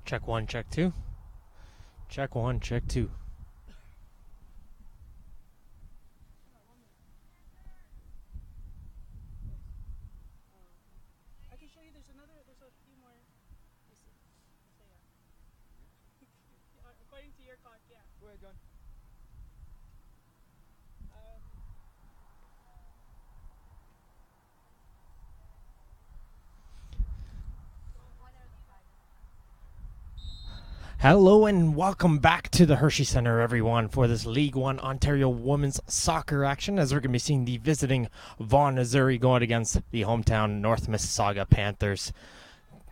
Check one, check two. Check one, check two. I can show you. There's a few more. Let me see. According to your clock, yeah. Go ahead, John. Hello and welcome back to the Hershey Center, everyone, for this League One Ontario Women's Soccer action, as we're going to be seeing the visiting Vaughan, Missouri going against the hometown North Mississauga Panthers.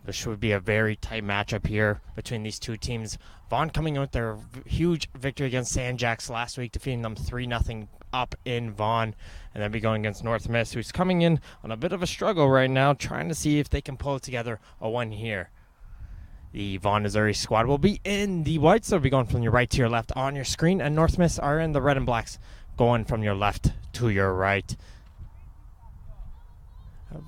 This should be a very tight matchup here between these two teams. Vaughan coming in with their huge victory against San Jacks last week, defeating them 3-0 up in Vaughan, and then be going against North Miss, who's coming in on a bit of a struggle right now, trying to see if they can pull together a win here. The Vaughan, Missouri squad will be in the whites. They'll be going from your right to your left on your screen, and North Miss are in the red and blacks, going from your left to your right. A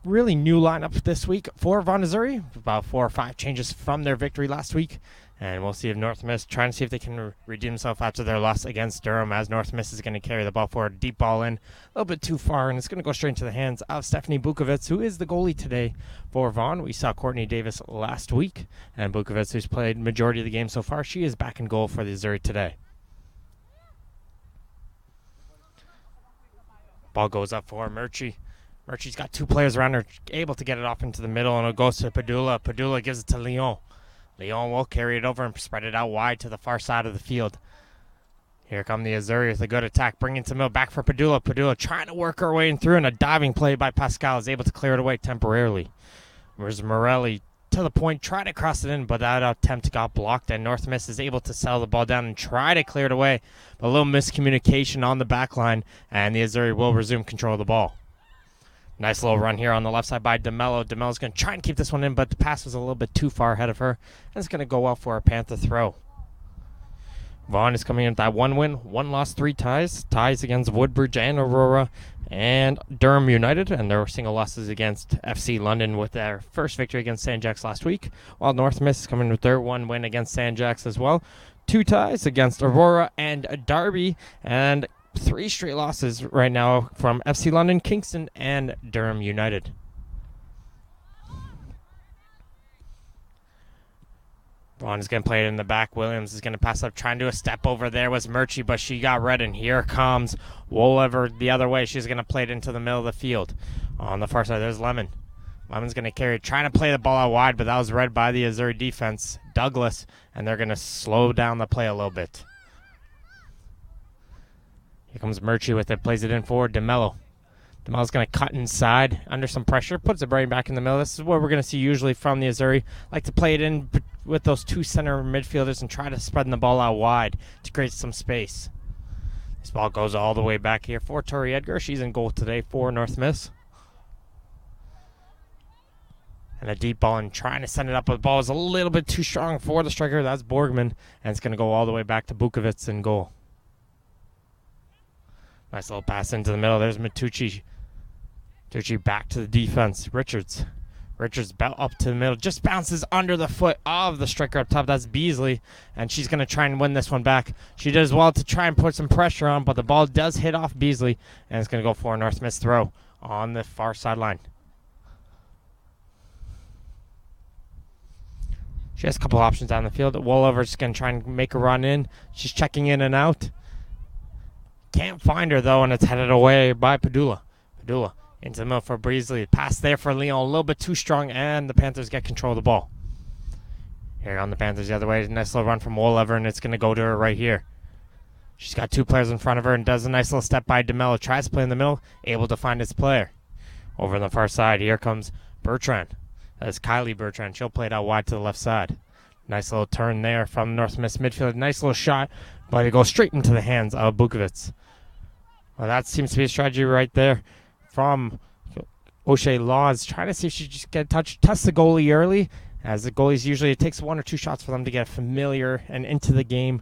really new lineup this week for Vaughan, Missouri. About 4 or 5 changes from their victory last week. And we'll see if North Miss, trying to see if they can redeem themselves after their loss against Durham, as North Miss is going to carry the ball forward. Deep ball in, a little bit too far, and it's going to go straight into the hands of Stephanie Bukovitz, who is the goalie today for Vaughan. We saw Courtney Davis last week, and Bukovitz, who's played majority of the game so far, she is back in goal for the Missouri today. Ball goes up for Murchie. Murchie's got 2 players around her, able to get it off into the middle, and it goes to Padula. Padula gives it to Leon. Leon will carry it over and spread it out wide to the far side of the field. Here come the Missouri with a good attack, bringing it to the middle, back for Padula. Padula trying to work her way in through, and a diving play by Pascal is able to clear it away temporarily. Whereas Morelli to the point, tried to cross it in, but that attempt got blocked, and North Miss is able to settle the ball down and try to clear it away. But a little miscommunication on the back line, and the Missouri will resume control of the ball. Nice little run here on the left side by DeMello. DeMello's going to try and keep this one in, but the pass was a little bit too far ahead of her. And it's going to go out for a Panther throw. Vaughan is coming in with that 1 win, 1 loss, 3 ties. Ties against Woodbridge and Aurora and Durham United. And their single losses against FC London with their first victory against San Jacks last week. While North Miss is coming with their 1 win against San Jacks as well. 2 ties against Aurora and Derby. And 3 straight losses right now from FC London, Kingston, and Durham United. Vaughan is going to play it in the back. Williams is going to pass up, trying to do a step over there was Murchie, but she got red, and here comes Woolever the other way. She's going to play it into the middle of the field. On the far side, there's Lemon. Lemon's going to carry it, trying to play the ball out wide, but that was read by the Missouri defense, Douglas, and they're going to slow down the play a little bit. Here comes Murchie with it, plays it in forward. DeMello. DeMello's going to cut inside under some pressure, puts it right back in the middle. This is what we're going to see usually from the Missouri. Like to play it in with those 2 center midfielders and try to spread the ball out wide to create some space. This ball goes all the way back here for Tori Edgar. She's in goal today for North Miss. And a deep ball and trying to send it up, but the ball is a little bit too strong for the striker. That's Borgman, and it's going to go all the way back to Bukovitz in goal. Nice little pass into the middle. There's Matucci. Matucci back to the defense. Richards belt up to the middle. Just bounces under the foot of the striker up top. That's Beasley. And she's going to try and win this one back. She does well to try and put some pressure on, but the ball does hit off Beasley. And it's going to go for a North Miss throw on the far sideline. She has a couple options down the field. Woolever's going to try and make a run in. She's checking in and out. Can't find her, though, and it's headed away by Padula. Padula into the middle for Beasley. Pass there for Leon, a little bit too strong, and the Panthers get control of the ball. Here on the Panthers the other way. Nice little run from Woolever, and it's going to go to her right here. She's got 2 players in front of her and does a nice little step by DeMello. Tries to play in the middle, able to find his player. Over on the far side, here comes Bertrand. That's Kylie Bertrand. She'll play it out wide to the left side. Nice little turn there from North Miss midfield. Nice little shot, but it goes straight into the hands of Bukovitz. Well, that seems to be a strategy right there from O'Shea Laws, trying to see if she just get test the goalie early. As the goalies usually, it takes 1 or 2 shots for them to get familiar and into the game,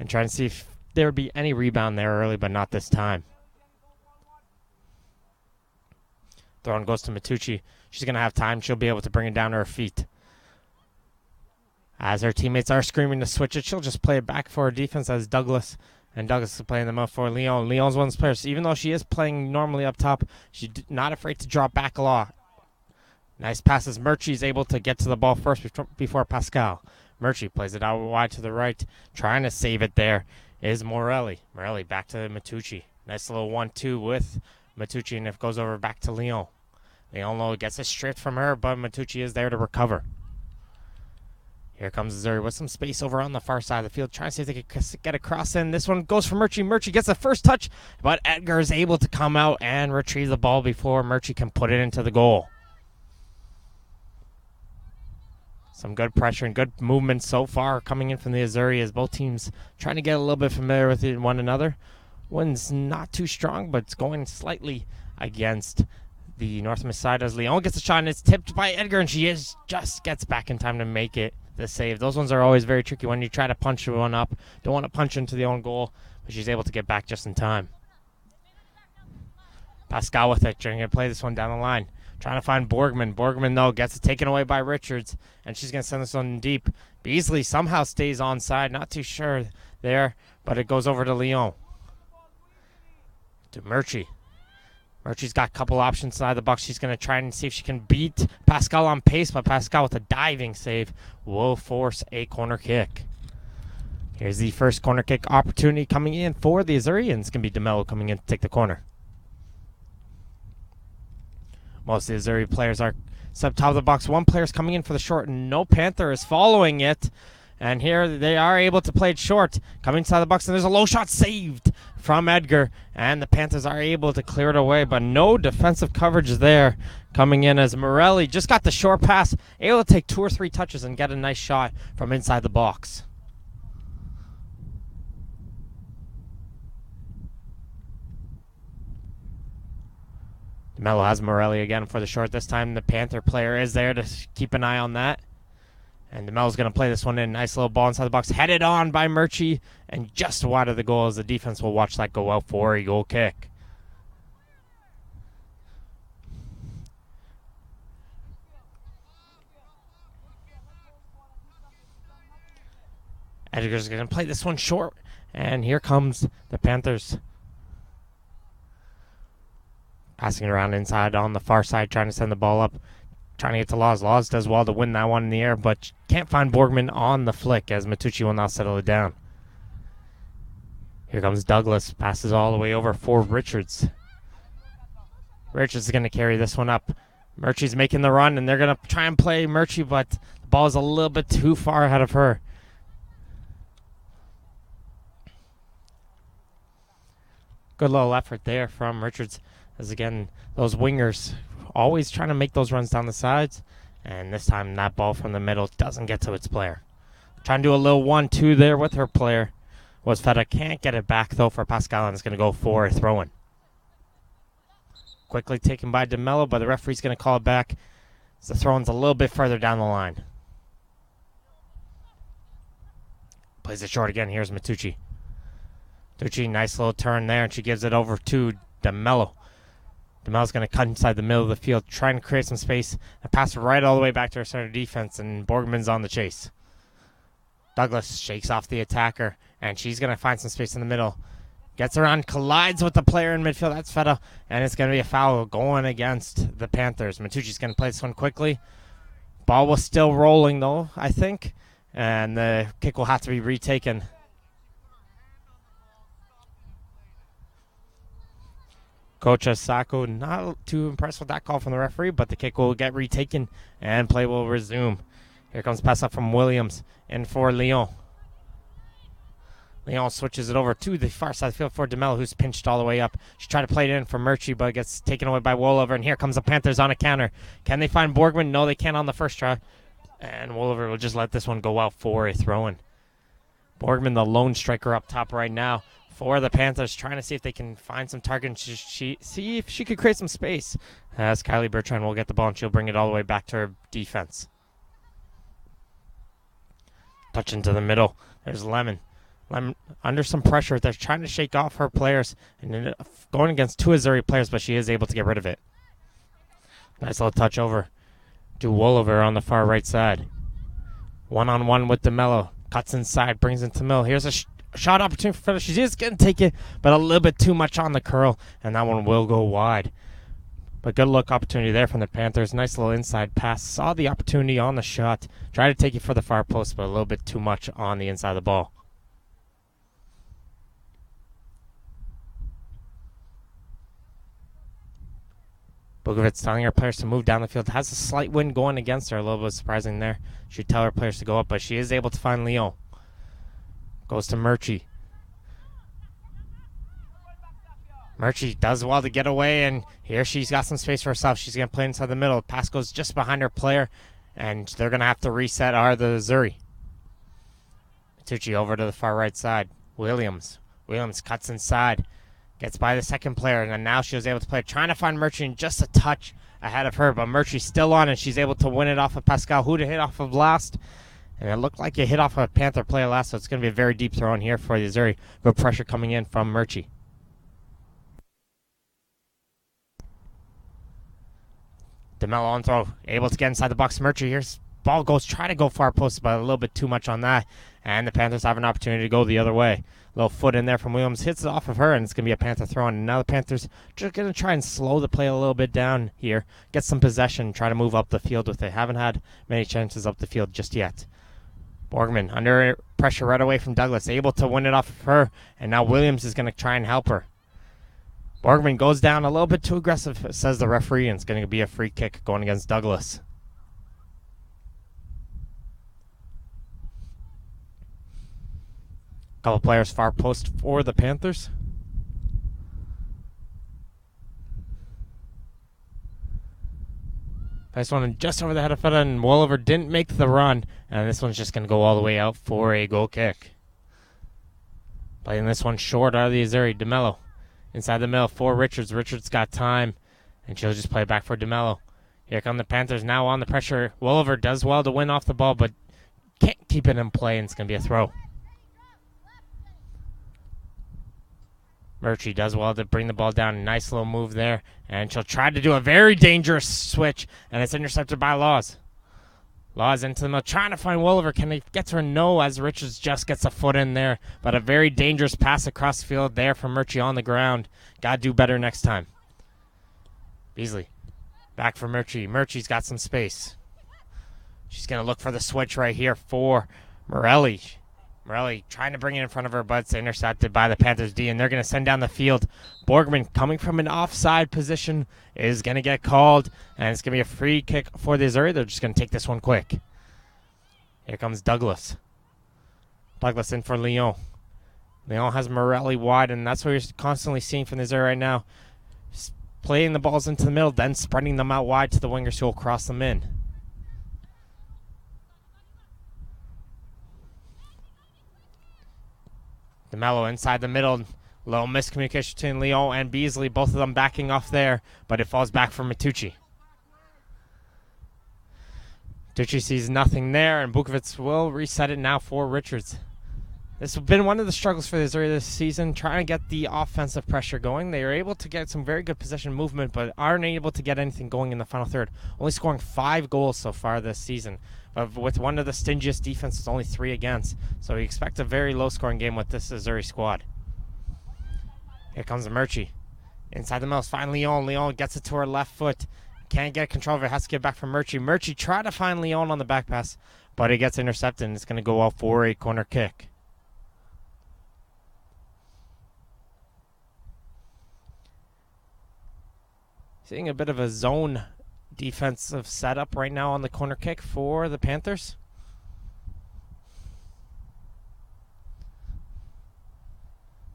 and trying to see if there would be any rebound there early, but not this time. Throw goes to Matucci. She's going to have time. She'll be able to bring it down to her feet. As her teammates are screaming to switch it, she'll just play it back for her defense as Douglas. And Douglas is playing them up for Leon. Leon's one of the players. Even though she is playing normally up top, she's not afraid to drop back a lot. Nice passes. Murchie's able to get to the ball first before Pascal. Murchie plays it out wide to the right. Trying to save it there is Morelli. Morelli back to Matucci. Nice little 1-2 with Matucci, and it goes over back to Leon. Leon gets it stripped from her, but Matucci is there to recover. Here comes Zuri with some space over on the far side of the field. Trying to see if they can get a cross in. This one goes for Murchie. Murchie gets the first touch, but Edgar is able to come out and retrieve the ball before Murchie can put it into the goal. Some good pressure and good movement so far coming in from the Azuri as both teams trying to get a little bit familiar with one another. One's not too strong, but it's going slightly against the North Miss side as Leon gets a shot and it's tipped by Edgar, and she just gets back in time to make it the save. Those ones are always very tricky when you try to punch one up. Don't want to punch into the own goal, but she's able to get back just in time. Pascal with it, trying to play this one down the line. Trying to find Borgman. Borgman, though, gets it taken away by Richards, and she's going to send this one deep. Beasley somehow stays onside. Not too sure there, but it goes over to Leon. To Murchie. Murchie's got a couple options inside the box. She's going to try and see if she can beat Pascal on pace, but Pascal with a diving save will force a corner kick. Here's the first corner kick opportunity coming in for the Azurians. It's going to be DeMello coming in to take the corner. Most of the Azuri players are sub top of the box. One player's coming in for the short, and no Panther is following it. And here they are able to play it short. Coming inside the box, and there's a low shot saved from Edgar. And the Panthers are able to clear it away, but no defensive coverage there coming in as Morelli just got the short pass, able to take 2 or 3 touches and get a nice shot from inside the box. Melo has Morelli again for the short. This time the Panther player is there to keep an eye on that. And DeMello's going to play this one in. Nice little ball inside the box. Headed on by Murchie. And just wide of the goal as the defense will watch that go out for a goal kick. Edgar's going to play this one short. And here comes the Panthers. Passing it around inside on the far side, trying to send the ball up. Trying to get to Laws. Laws does well to win that one in the air, but can't find Borgman on the flick as Matucci will now settle it down. Here comes Douglas. Passes all the way over for Richards. Richards is going to carry this one up. Murchie's making the run, and they're going to try and play Murchie, but the ball is a little bit too far ahead of her. Good little effort there from Richards. As again, those wingers always trying to make those runs down the sides. And this time that ball from the middle doesn't get to its player. Trying to do a little 1-2 there with her player. Was Feta. Can't get it back though for Pascal, and it's going to go for a throw-in. Quickly taken by DeMello, but the referee's going to call it back. So the throw-in's a little bit further down the line. Plays it short again. Here's Matucci. Matucci, nice little turn there, and she gives it over to DeMello. DeMello's going to cut inside the middle of the field, trying to create some space, and pass right all the way back to her center defense, and Borgman's on the chase. Douglas shakes off the attacker, and she's going to find some space in the middle. Gets around, collides with the player in midfield. That's Feta, and it's going to be a foul going against the Panthers. Matucci's going to play this one quickly. Ball was still rolling, though, I think, and the kick will have to be retaken. Coach Asako not too impressed with that call from the referee, but the kick will get retaken and play will resume. Here comes pass up from Williams and for Leon. Leon switches it over to the far side of the field for DeMello, who's pinched all the way up. She tried to play it in for Murchie, but gets taken away by Wollover. And here comes the Panthers on a counter. Can they find Borgman? No, they can't on the first try. And Wollover will just let this one go out for a throw-in. Borgman, the lone striker up top right now for the Panthers, trying to see if they can find some target and see if she could create some space. As Kylie Bertrand will get the ball, and she'll bring it all the way back to her defense. Touch into the middle. There's Lemon. Lemon under some pressure. They're trying to shake off her players and going against 2 Azuri players, but she is able to get rid of it. Nice little touch over to Wollover on the far right side. 1-on-1 with DeMello. Cuts inside, brings into Mill. Here's a shot opportunity for Federer. She's just going to take it, but a little bit too much on the curl, and that one will go wide. But good look opportunity there from the Panthers. Nice little inside pass. Saw the opportunity on the shot. Tried to take it for the far post, but a little bit too much on the inside of the ball. Bukovic telling her players to move down the field. Has a slight wind going against her. A little bit surprising there. She'd tell her players to go up, but she is able to find Lyon. Goes to Murchie. Murchie does well to get away, and here she's got some space for herself. She's going to play inside the middle. Pass goes just behind her player, and they're going to have to reset the Zuri. Tucci over to the far right side. Williams cuts inside. Gets by the second player, and then now she was able to play, trying to find Murchie just a touch ahead of her, but Murchie's still on, and she's able to win it off of Pascal, who to hit off of last. And it looked like it hit off a Panther player last, so it's going to be a very deep throw in here for the Zuri. Good pressure coming in from Murchie. DeMello on throw, able to get inside the box. Murchie, here's ball goes, try to go far post, but a little bit too much on that. And the Panthers have an opportunity to go the other way. Little foot in there from Williams, hits it off of her, and it's going to be a Panther throw. And now the Panthers just going to try and slow the play a little bit down here, get some possession, try to move up the field with it. Haven't had many chances up the field just yet. Borgman under pressure right away from Douglas, able to win it off of her, and now Williams is going to try and help her. Borgman goes down a little bit too aggressive, says the referee, and it's going to be a free kick going against Douglas. Couple players far post for the Panthers. Nice one just over the head of Feta, and Wolliver didn't make the run, and this one's just going to go all the way out for a goal kick. Playing this one short out of the Azeri. DeMello inside the middle for Richards. Richards got time, and she'll just play back for DeMello. Here come the Panthers now on the pressure. Wolliver does well to win off the ball, but can't keep it in play, and it's going to be a throw. Murchie does well to bring the ball down. Nice little move there. And she'll try to do a very dangerous switch, and it's intercepted by Laws. Laws into the middle, trying to find Wolliver. Can he get to her? No, as Richards just gets a foot in there. But a very dangerous pass across the field there from Murchie on the ground. Got to do better next time. Beasley back for Murchie. Murchie's got some space. She's going to look for the switch right here for Morelli. Morelli trying to bring it in front of her, but it's intercepted by the Panthers D, and they're going to send down the field. Borgman, coming from an offside position, is going to get called, and it's going to be a free kick for the Azuri. They're just going to take this one quick. Here comes Douglas. Douglas in for Lyon. Lyon has Morelli wide, and that's what you're constantly seeing from the Azuri right now. Playing the balls into the middle, then spreading them out wide to the wingers who will cross them in. DeMello inside the middle. Little miscommunication between Lyon and Beasley. Both of them backing off there, but it falls back for Matucci. Matucci sees nothing there, and Bukovic will reset it now for Richards. This has been one of the struggles for the Azuri this season, trying to get the offensive pressure going. They are able to get some very good possession movement, but aren't able to get anything going in the final third. Only scoring 5 goals so far this season. With one of the stingiest defenses, only 3 against. So we expect a very low-scoring game with this Azuri squad. Here comes the Murchie. Inside the middle, find Lyon. Lyon gets it to her left foot. Can't get control of it. Has to get back from Murchie. Murchie try to find Lyon on the back pass, but it gets intercepted, and it's going to go out for a corner kick. Seeing a bit of a zone defensive setup right now on the corner kick for the Panthers.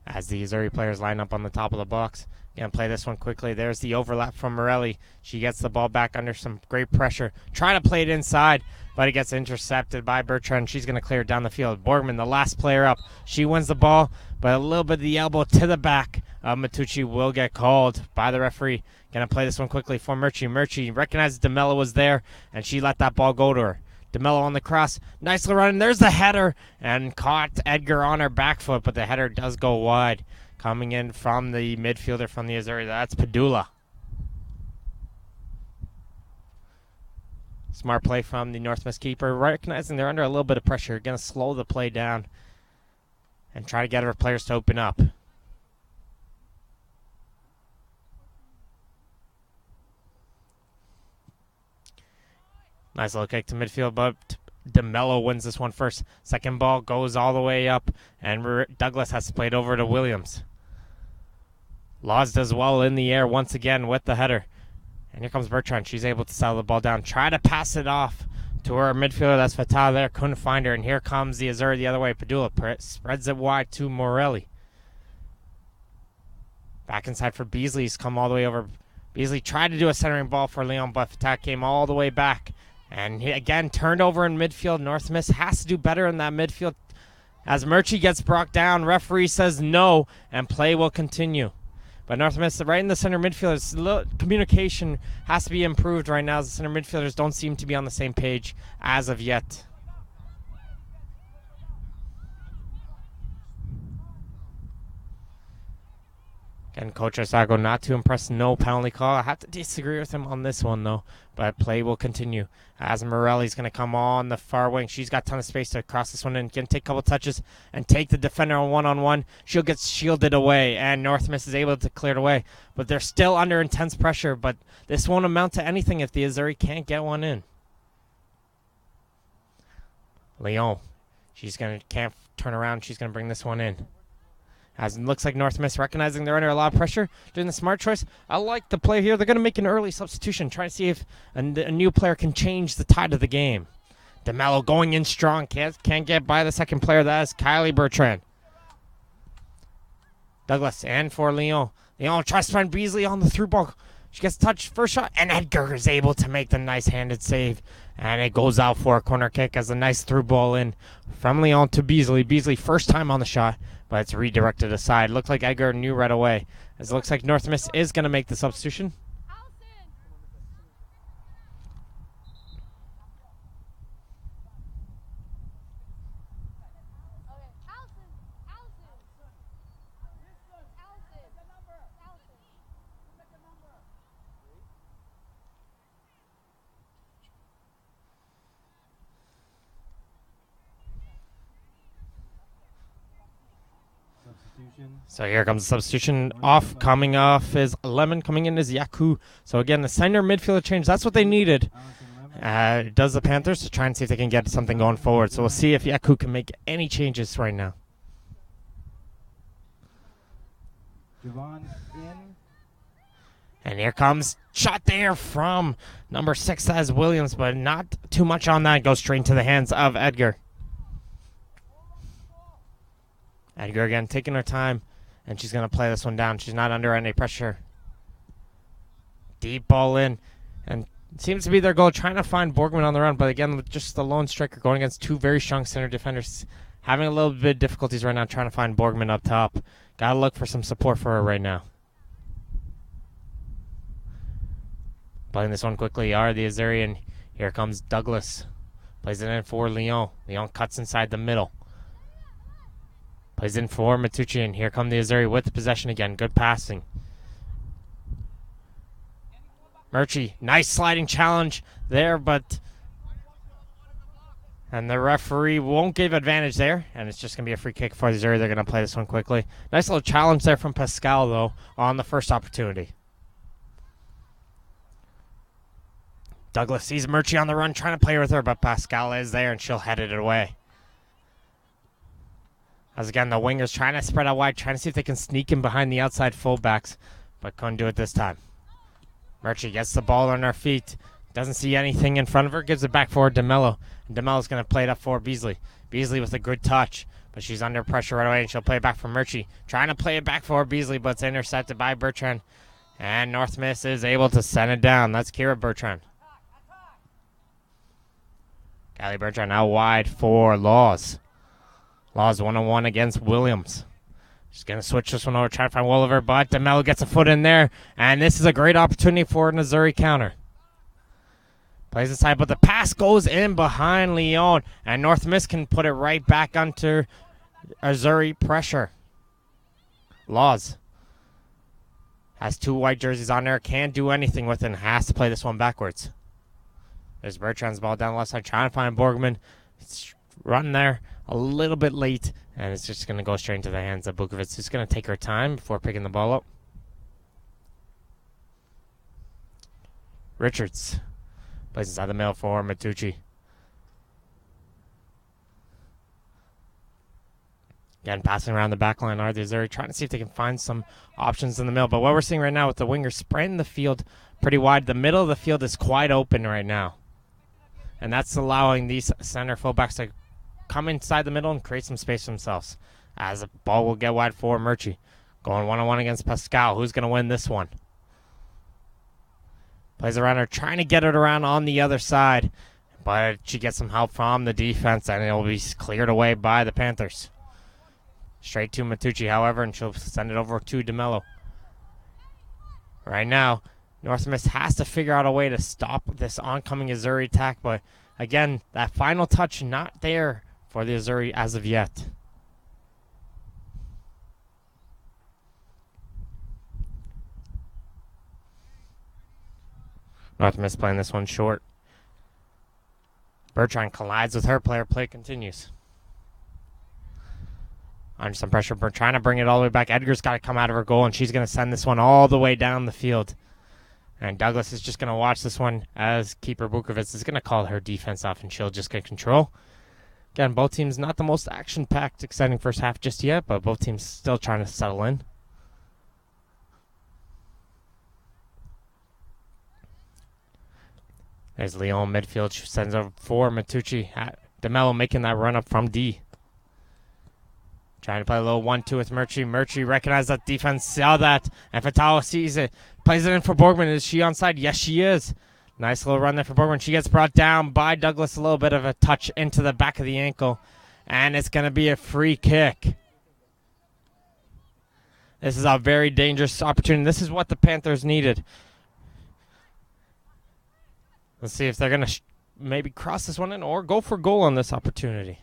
As the Azuri players line up on the top of the box. Gonna play this one quickly. There's the overlap from Morelli. She gets the ball back under some great pressure. Trying to play it inside, but it gets intercepted by Bertrand. She's gonna clear it down the field. Borgman, the last player up. She wins the ball, but a little bit of the elbow to the back of Matucci will get called by the referee. Gonna play this one quickly for Murchie. Murchie recognizes DeMello was there, and she let that ball go to her. DeMello on the cross. Nicely run. There's the header, and caught Edgar on her back foot, but the header does go wide. Coming in from the midfielder from the Azuri. That's Padula. Smart play from the North Miss keeper, recognizing they're under a little bit of pressure. Going to slow the play down and try to get our players to open up. Nice little kick to midfield, but DeMello wins this one first. Second ball goes all the way up, and Douglas has to play it over to Williams. Laws does well in the air once again with the header. And here comes Bertrand. She's able to settle the ball down. Try to pass it off to her midfielder. That's Fatah there. Couldn't find her. And here comes the Azuri the other way. Padula spreads it wide to Morelli. Back inside for Beasley. He's come all the way over. Beasley tried to do a centering ball for Leon, but Fatah came all the way back. And he again turned over in midfield. North Miss has to do better in that midfield. As Murchie gets brought down, referee says no, and play will continue. But North Miss, right in the center midfielders, communication has to be improved right now, as the center midfielders don't seem to be on the same page as of yet. Again, Coach Osago not too impressed. No penalty call. I have to disagree with him on this one, though. But play will continue. As Morelli's going to come on the far wing. She's got a ton of space to cross this one in. Can take a couple touches and take the defender on one-on-one. She'll get shielded away, and North Miss is able to clear it away. But they're still under intense pressure. But this won't amount to anything if the Azuri can't get one in. Leon. Can't turn around. She's going to bring this one in. As it looks like North Miss recognizing they're under a lot of pressure, doing the smart choice. I like the play here. They're going to make an early substitution, trying to see if a new player can change the tide of the game. DeMello going in strong. Can't get by the second player. That is Kylie Bertrand. Douglas and for Leon. Leon tries to find Beasley on the through ball. She gets touched, first shot, and Edgar is able to make the nice handed save. And it goes out for a corner kick as a nice through ball in from Leon to Beasley. Beasley first time on the shot, but it's redirected aside. Looks like Edgar knew right away. As it looks like North Miss is going to make the substitution. So here comes the substitution. Coming off is Lemon. Coming in is Yaku. So again, the center midfielder change. That's what they needed. Does the Panthers to try and see if they can get something going forward. So we'll see if Yaku can make any changes right now. Vaughan in. And here comes shot there from number 6 as Williams, but not too much on that. Goes straight into the hands of Edgar. Edgar again taking her time, and she's going to play this one down. She's not under any pressure. Deep ball in, and it seems to be their goal, trying to find Borgman on the run, but again, just the lone striker going against two very strong center defenders. Having a little bit of difficulties right now trying to find Borgman up top. Got to look for some support for her right now. Playing this one quickly are the Azurian. Here comes Douglas. Plays it in for Leon. Leon cuts inside the middle. Plays in for Matucci, and here come the Azuri with the possession again. Good passing. Murchie, nice sliding challenge there, but... And the referee won't give advantage there, and it's just going to be a free kick for the Azuri. They're going to play this one quickly. Nice little challenge there from Pascal, though, on the first opportunity. Douglas sees Murchie on the run, trying to play with her, but Pascal is there, and she'll head it away. As again, the wingers trying to spread out wide, trying to see if they can sneak in behind the outside fullbacks, but couldn't do it this time. Murchie gets the ball on her feet, doesn't see anything in front of her, gives it back for DeMello. And DeMello's going to play it up for Beasley. Beasley with a good touch, but she's under pressure right away, and she'll play it back for Murchie. Trying to play it back for Beasley, but it's intercepted by Bertrand. And North Miss is able to send it down. That's Kira Bertrand. Callie Bertrand out wide for Laws. Laws 1-on-1 against Williams. She's going to switch this one over, try to find Wolliver, but DeMello gets a foot in there, and this is a great opportunity for an Azuri counter. Plays inside, but the pass goes in behind Leon, and North Miss can put it right back under Azuri pressure. Laws has two white jerseys on there, can't do anything with it, and has to play this one backwards. There's Bertrand's ball down the left side, trying to find Borgman. It's running there a little bit late, and it's just going to go straight into the hands of Bukovic, who's going to take her time before picking the ball up. Richards plays inside the middle for Matucci. Again, passing around the back line are the Missouri, trying to see if they can find some options in the middle. But what we're seeing right now with the wingers spreading the field pretty wide, the middle of the field is quite open right now. And that's allowing these center fullbacks to come inside the middle and create some space for themselves. As the ball will get wide for Murchie. Going one-on-one against Pascal. Who's going to win this one? Plays around her, trying to get it around on the other side. But she gets some help from the defense, and it will be cleared away by the Panthers. Straight to Matucci, however, and she'll send it over to DeMello. Right now, North Miss has to figure out a way to stop this oncoming Missouri attack, but again, that final touch not there for the Missouri as of yet. North Miss playing this one short. Bertrand collides with her player. Play continues. Under some pressure, trying to bring it all the way back. Edgar's got to come out of her goal, and she's going to send this one all the way down the field. And Douglas is just going to watch this one as keeper Bukovic is going to call her defense off, and she'll just get control. Again, both teams not the most action-packed, exciting first half just yet, but both teams still trying to settle in. There's Leon midfield. She sends over for Matucci. DeMello making that run up from D. Trying to play a little 1-2 with Murchie. Murchie recognized that defense, saw that, and Fatalo sees it. Plays it in for Borgman. Is she onside? Yes, she is. Nice little run there for Borgman. She gets brought down by Douglas. A little bit of a touch into the back of the ankle. And it's going to be a free kick. This is a very dangerous opportunity. This is what the Panthers needed. Let's see if they're going to maybe cross this one in or go for goal on this opportunity.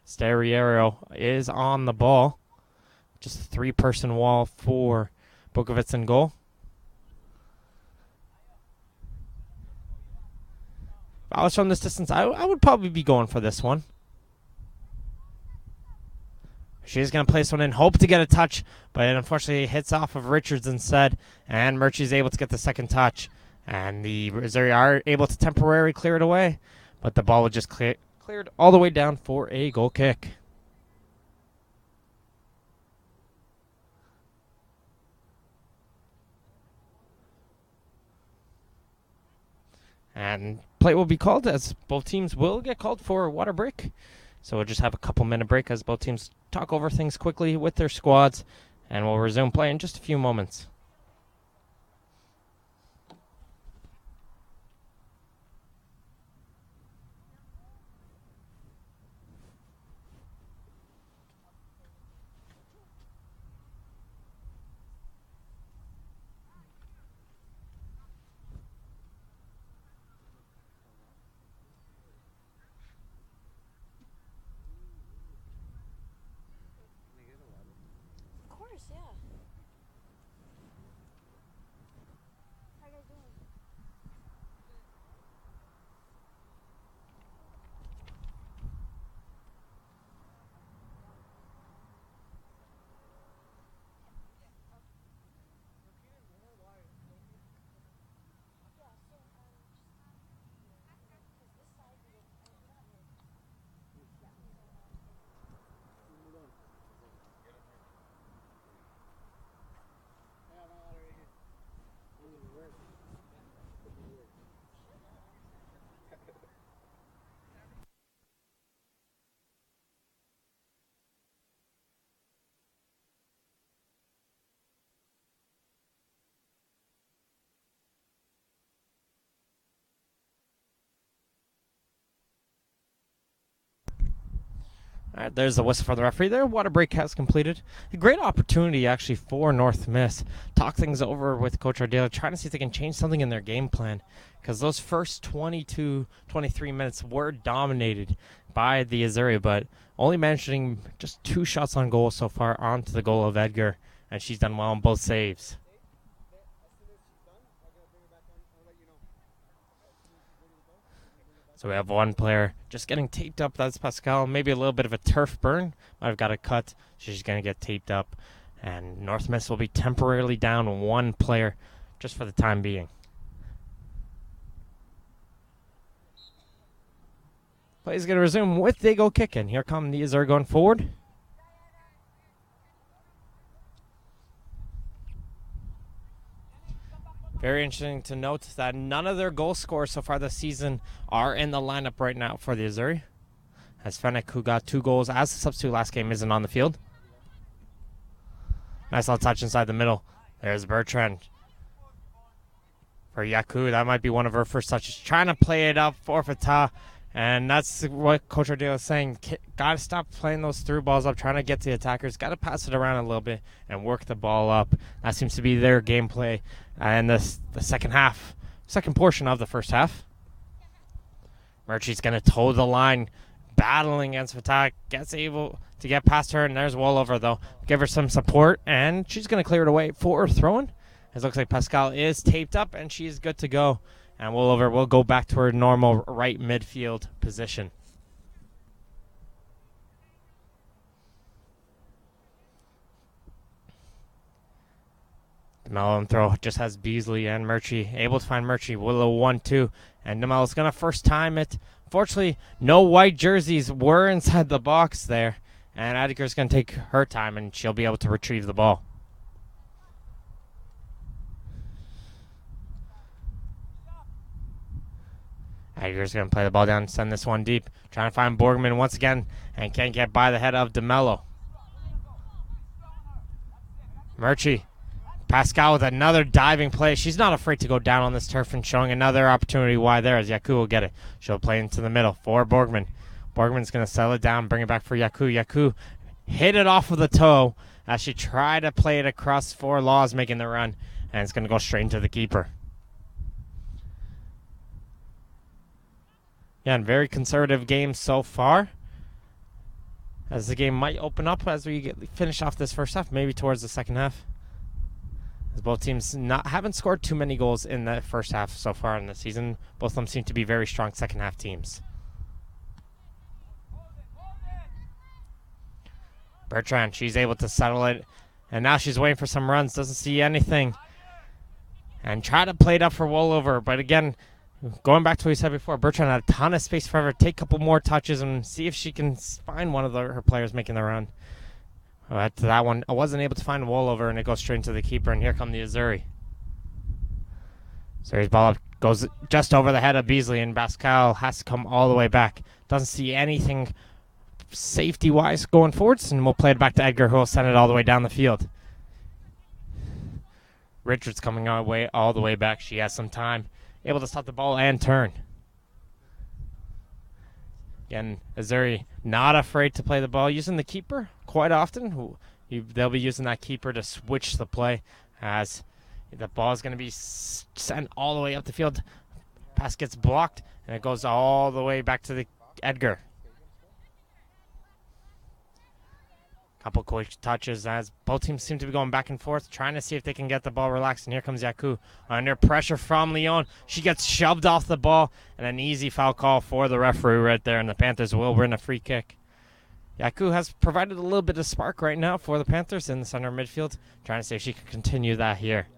Steriero is on the ball. Just a three-person wall for Bukovic in goal. If I was from this distance, I would probably be going for this one. She's going to place one in, hope to get a touch, but it unfortunately hits off of Richards instead, and Murchie's able to get the second touch. And the Missouri are able to temporarily clear it away, but the ball would just cleared all the way down for a goal kick. And play will be called as both teams will get called for a water break. So we'll just have a couple-minute break as both teams talk over things quickly with their squads, and we'll resume play in just a few moments. Of course, yeah. How you guys doing? All right, there's the whistle for the referee there. Water break has completed. A great opportunity, actually, for North Miss. Talk things over with Coach Ardela, trying to see if they can change something in their game plan. Because those first 22, 23 minutes were dominated by the Missouri, but only managing just 2 shots on goal so far onto the goal of Edgar. And she's done well on both saves. So we have one player just getting taped up. That's Pascal. Maybe a little bit of a turf burn. Might have got a cut. She's going to get taped up. And North Miss will be temporarily down one player just for the time being. Play is going to resume with they go kicking. Here come the Azure going forward. Very interesting to note that none of their goal scorers so far this season are in the lineup right now for the Azure. As Fennec, who got 2 goals as a substitute last game, isn't on the field. Nice little touch inside the middle. There's Bertrand. For Yaku, that might be one of her first touches. Trying to play it up for Fatah. And that's what Coach Ardale is saying. Got to stop playing those through balls up, trying to get to the attackers. Got to pass it around a little bit and work the ball up. That seems to be their gameplay in the second portion of the first half. Murchie's going to toe the line, battling against Fatah. Gets able to get past her, and there's Wallover, though. Give her some support, and she's going to clear it away for throwing. It looks like Pascal is taped up, and she's good to go. And Wallover will go back to her normal right midfield position. The Melon throw just has Beasley and Murchie. Able to find Murchie. Willow 1-2. And Demel's going to first time it. Fortunately, no white jerseys were inside the box there. And Edgar's going to take her time, and she'll be able to retrieve the ball. Edgar's going to play the ball down and send this one deep. Trying to find Borgman once again, and can't get by the head of DeMello. Murchie. Pascal with another diving play. She's not afraid to go down on this turf and showing another opportunity wide there as Yaku will get it. She'll play into the middle for Borgman. Borgman's going to settle it down, bring it back for Yaku. Yaku hit it off of the toe as she tried to play it across 4 Laws, making the run, and it's going to go straight into the keeper. Yeah, and very conservative game so far. As the game might open up as we finish off this first half, maybe towards the second half. As both teams haven't scored too many goals in the first half so far in the season. Both of them seem to be very strong second half teams. Bertrand, she's able to settle it. And now she's waiting for some runs. Doesn't see anything. And try to play it up for Wallover. But again, going back to what we said before, Bertrand had a ton of space for her. Take a couple more touches and see if she can find one of her players making the run. But that one, I wasn't able to find Wallover, and it goes straight into the keeper. And here come the Azuri. Azuri's ball up goes just over the head of Beasley, and Pascal has to come all the way back. Doesn't see anything safety-wise going forwards, and we'll play it back to Edgar, who will send it all the way down the field. Richards coming all the way back. She has some time. Able to stop the ball and turn. Again, Azuri not afraid to play the ball, using the keeper quite often. They'll be using that keeper to switch the play as the ball is going to be sent all the way up the field. Pass gets blocked, and it goes all the way back to the Edgar. Couple quick touches as both teams seem to be going back and forth, trying to see if they can get the ball relaxed. And here comes Yaku under pressure from Leon. She gets shoved off the ball, and an easy foul call for the referee right there, and the Panthers will win a free kick. Yaku has provided a little bit of spark right now for the Panthers in the center midfield, trying to see if she can continue that here.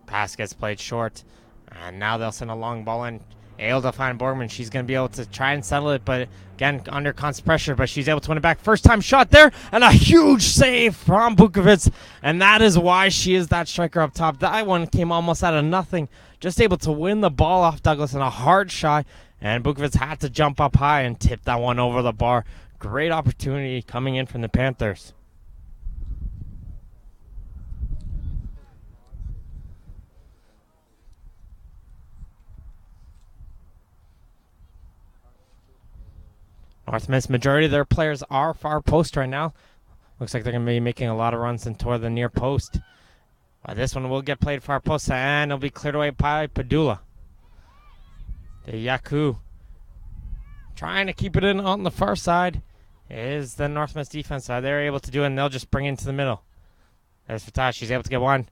Pass gets played short, and now they'll send a long ball in. Able to find Borgman. She's going to be able to try and settle it, but again, under constant pressure, but she's able to win it back. First time shot there, and a huge save from Bukovic, and that is why she is that striker up top. That one came almost out of nothing. Just able to win the ball off Douglas in a hard shot, and Bukovic had to jump up high and tip that one over the bar. Great opportunity coming in from the Panthers. North Miss, majority of their players are far post right now. Looks like they're going to be making a lot of runs in toward the near post. This one will get played far post, and it'll be cleared away by Padula. The Yaku trying to keep it in on the far side is the North Miss defense. They're able to do it, and they'll just bring it into the middle. There's Fatah. She's able to get one.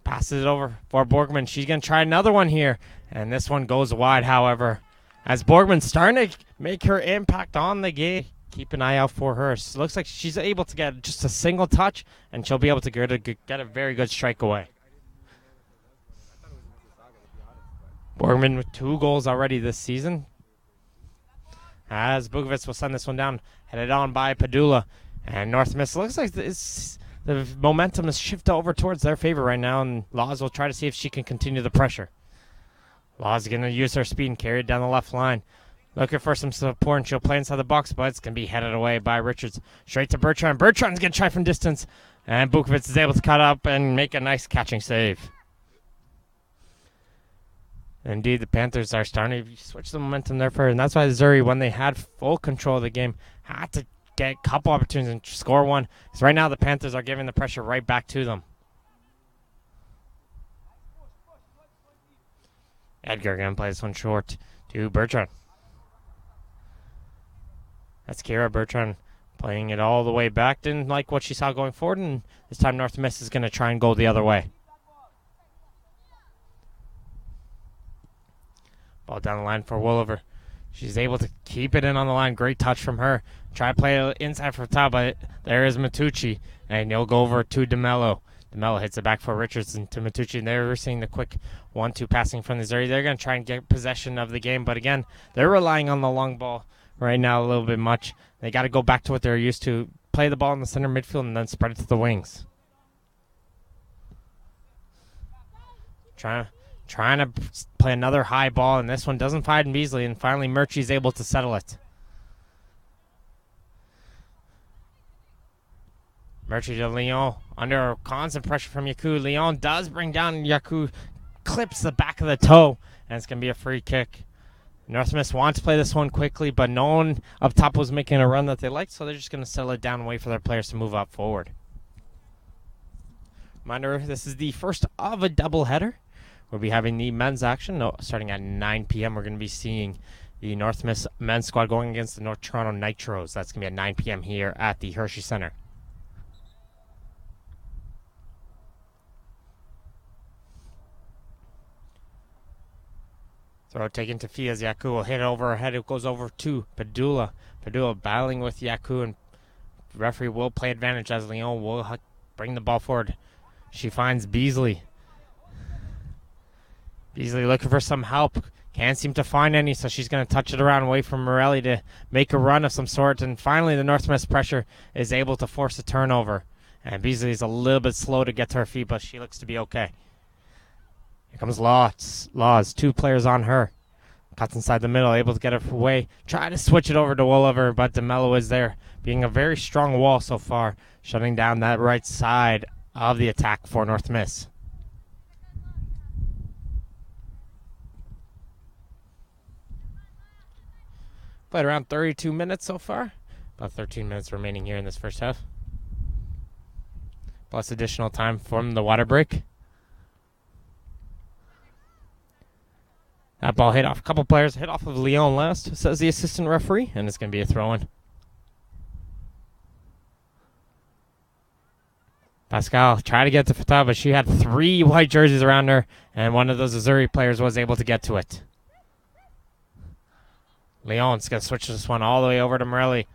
Passes it over for Borgman. She's going to try another one here. And this one goes wide, however. As Borgman's starting to make her impact on the game. Keep an eye out for her. It looks like she's able to get just a single touch, and she'll be able to get a very good strike away. Borgman with 2 goals already this season. As Bukovic will send this one down, headed on by Padula. And North Miss looks like the momentum has shifted over towards their favor right now, and Laws will try to see if she can continue the pressure. Laws going to use her speed and carry it down the left line. Looking for some support, and she'll play inside the box, but it's going to be headed away by Richards. Straight to Bertrand. Bertrand's going to try from distance, and Bukovic is able to cut up and make a nice catching save. Indeed, the Panthers are starting to switch the momentum there for her, and that's why Zuri, when they had full control of the game, had to get a couple opportunities and score one. Because right now the Panthers are giving the pressure right back to them. Edgar going to play this one short to Bertrand. That's Kira Bertrand playing it all the way back. Didn't like what she saw going forward, and this time North Miss is going to try and go the other way. Ball down the line for Wolliver. She's able to keep it in on the line. Great touch from her. Try to play it inside for Tao, but there is Matucci, and he'll go over to DeMello. DeMello hits it back for Richardson to Matucci, and they're seeing the quick 1-2 passing from the Zuri. They're going to try and get possession of the game, but again, they're relying on the long ball right now a little bit much. They got to go back to what they're used to. Play the ball in the center midfield and then spread it to the wings. Trying to play another high ball, and this one doesn't find Beasley, and finally Murchie's able to settle it. Murchie to Leon under constant pressure from Yaku. Leon does bring down Yaku, clips the back of the toe, and it's going to be a free kick. North Miss wants to play this one quickly, but no one up top was making a run that they liked, so they're just going to settle it down and wait for their players to move up forward. Reminder, this is the first of a doubleheader. We'll be having the men's action starting at 9 p.m. We're going to be seeing the North Miss men's squad going against the North Toronto Nitros. That's going to be at 9 p.m. here at the Hershey Center. Throw taken to Fias. Yaku will hit it over her head. It goes over to Padula. Padula battling with Yaku, and the referee will play advantage as Leon will bring the ball forward. She finds Beasley. Beasley looking for some help. Can't seem to find any, so she's going to touch it around away from Morelli to make a run of some sort. And finally, the North Miss pressure is able to force a turnover. And Beasley is a little bit slow to get to her feet, but she looks to be okay. Here comes Laws. 2 players on her. Cuts inside the middle, able to get it away. Try to switch it over to Wolliver, but DeMello is there, being a very strong wall so far, shutting down that right side of the attack for North Miss. Played around 32 minutes so far. About 13 minutes remaining here in this first half. Plus additional time from the water break. That ball hit off a couple players, hit off of Leon last, says the assistant referee, and it's going to be a throw-in. Pascal tried to get to Fatah, but she had 3 white jerseys around her, and one of those Missouri players was able to get to it. Leon's going to switch this one all the way over to Morelli.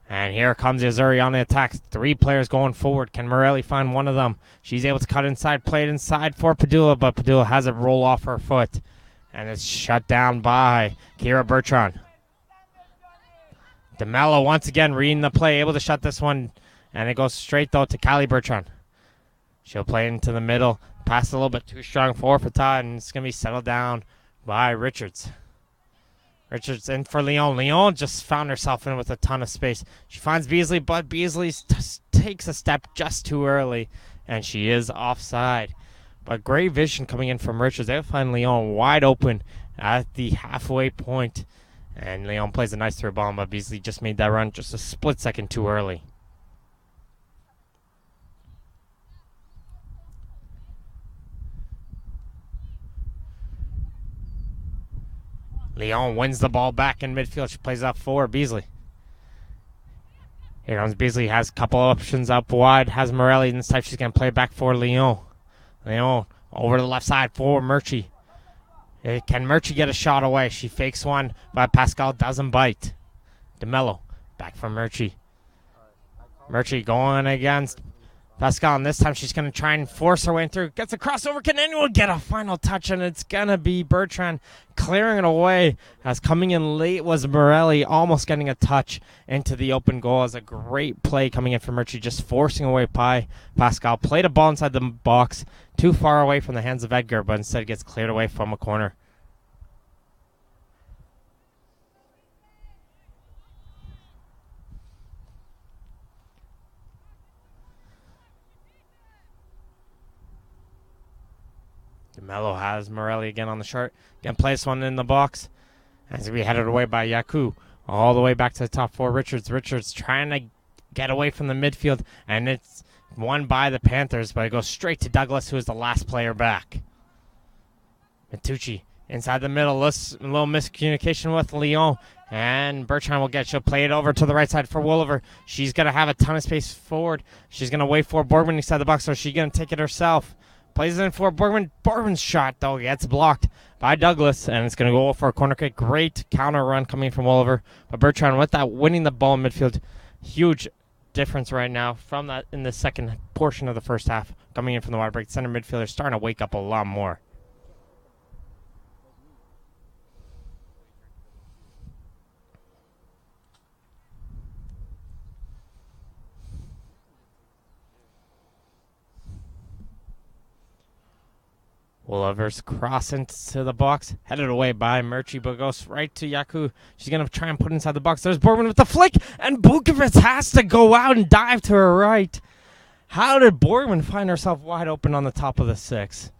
And here comes Missouri on the attack. 3 players going forward. Can Morelli find one of them? She's able to cut inside, play it inside for Padula, but Padula has it roll off her foot. And it's shut down by Kira Bertrand. DeMello once again reading the play, able to shut this one. And it goes straight, though, to Callie Bertrand. She'll play into the middle. Pass a little bit too strong for Fatah, and it's going to be settled down by Richards. Richards in for Leon. Leon just found herself in with a ton of space. She finds Beasley, but Beasley takes a step just too early, and she is offside. But great vision coming in from Richards. They find Leon wide open at the halfway point. And Leon plays a nice through ball, but Beasley just made that run just a split second too early. Leon wins the ball back in midfield. She plays out for Beasley. Here comes Beasley. Has a couple options up wide. Has Morelli. And this time she's going to play back for Leon. Leon Over to the left side for Murchie. Can Murchie get a shot away? She fakes one, but Pascal doesn't bite. DeMello back from Murchie. Murchie going against Pascal, and this time she's going to try and force her way through. Gets a crossover. Can anyone get a final touch? And it's going to be Bertrand clearing it away. As coming in late was Morelli, almost getting a touch into the open goal. As a great play coming in from Murchie, just forcing away Pascal. Played a ball inside the box, too far away from the hands of Edgar, but instead gets cleared away from a corner. DeMello has Morelli again on the short. Again, plays one in the box. As we headed away by Yaku. All the way back to the top four. Richards trying to get away from the midfield. And it's won by the Panthers. But it goes straight to Douglas, who is the last player back. Matucci inside the middle. A little miscommunication with Lyon. And Bertrand will she'll play it over to the right side for Wolliver. She's going to have a ton of space forward. She's going to wait for Borgman inside the box. So she's going to take it herself. Plays it in for Borgman. Borgman's shot, though, gets blocked by Douglas, and it's going to go for a corner kick. Great counter run coming from Wolliver. But Bertrand, with that, winning the ball in midfield. Huge difference right now from that in the second portion of the first half. Coming in from the wide break. Center midfielder starting to wake up a lot more. Wolliver's cross into the box, headed away by Murchie, but goes right to Yaku. She's going to try and put it inside the box. There's Borgman with the flick, and Bukovic has to go out and dive to her right. How did Borgman find herself wide open on the top of the six?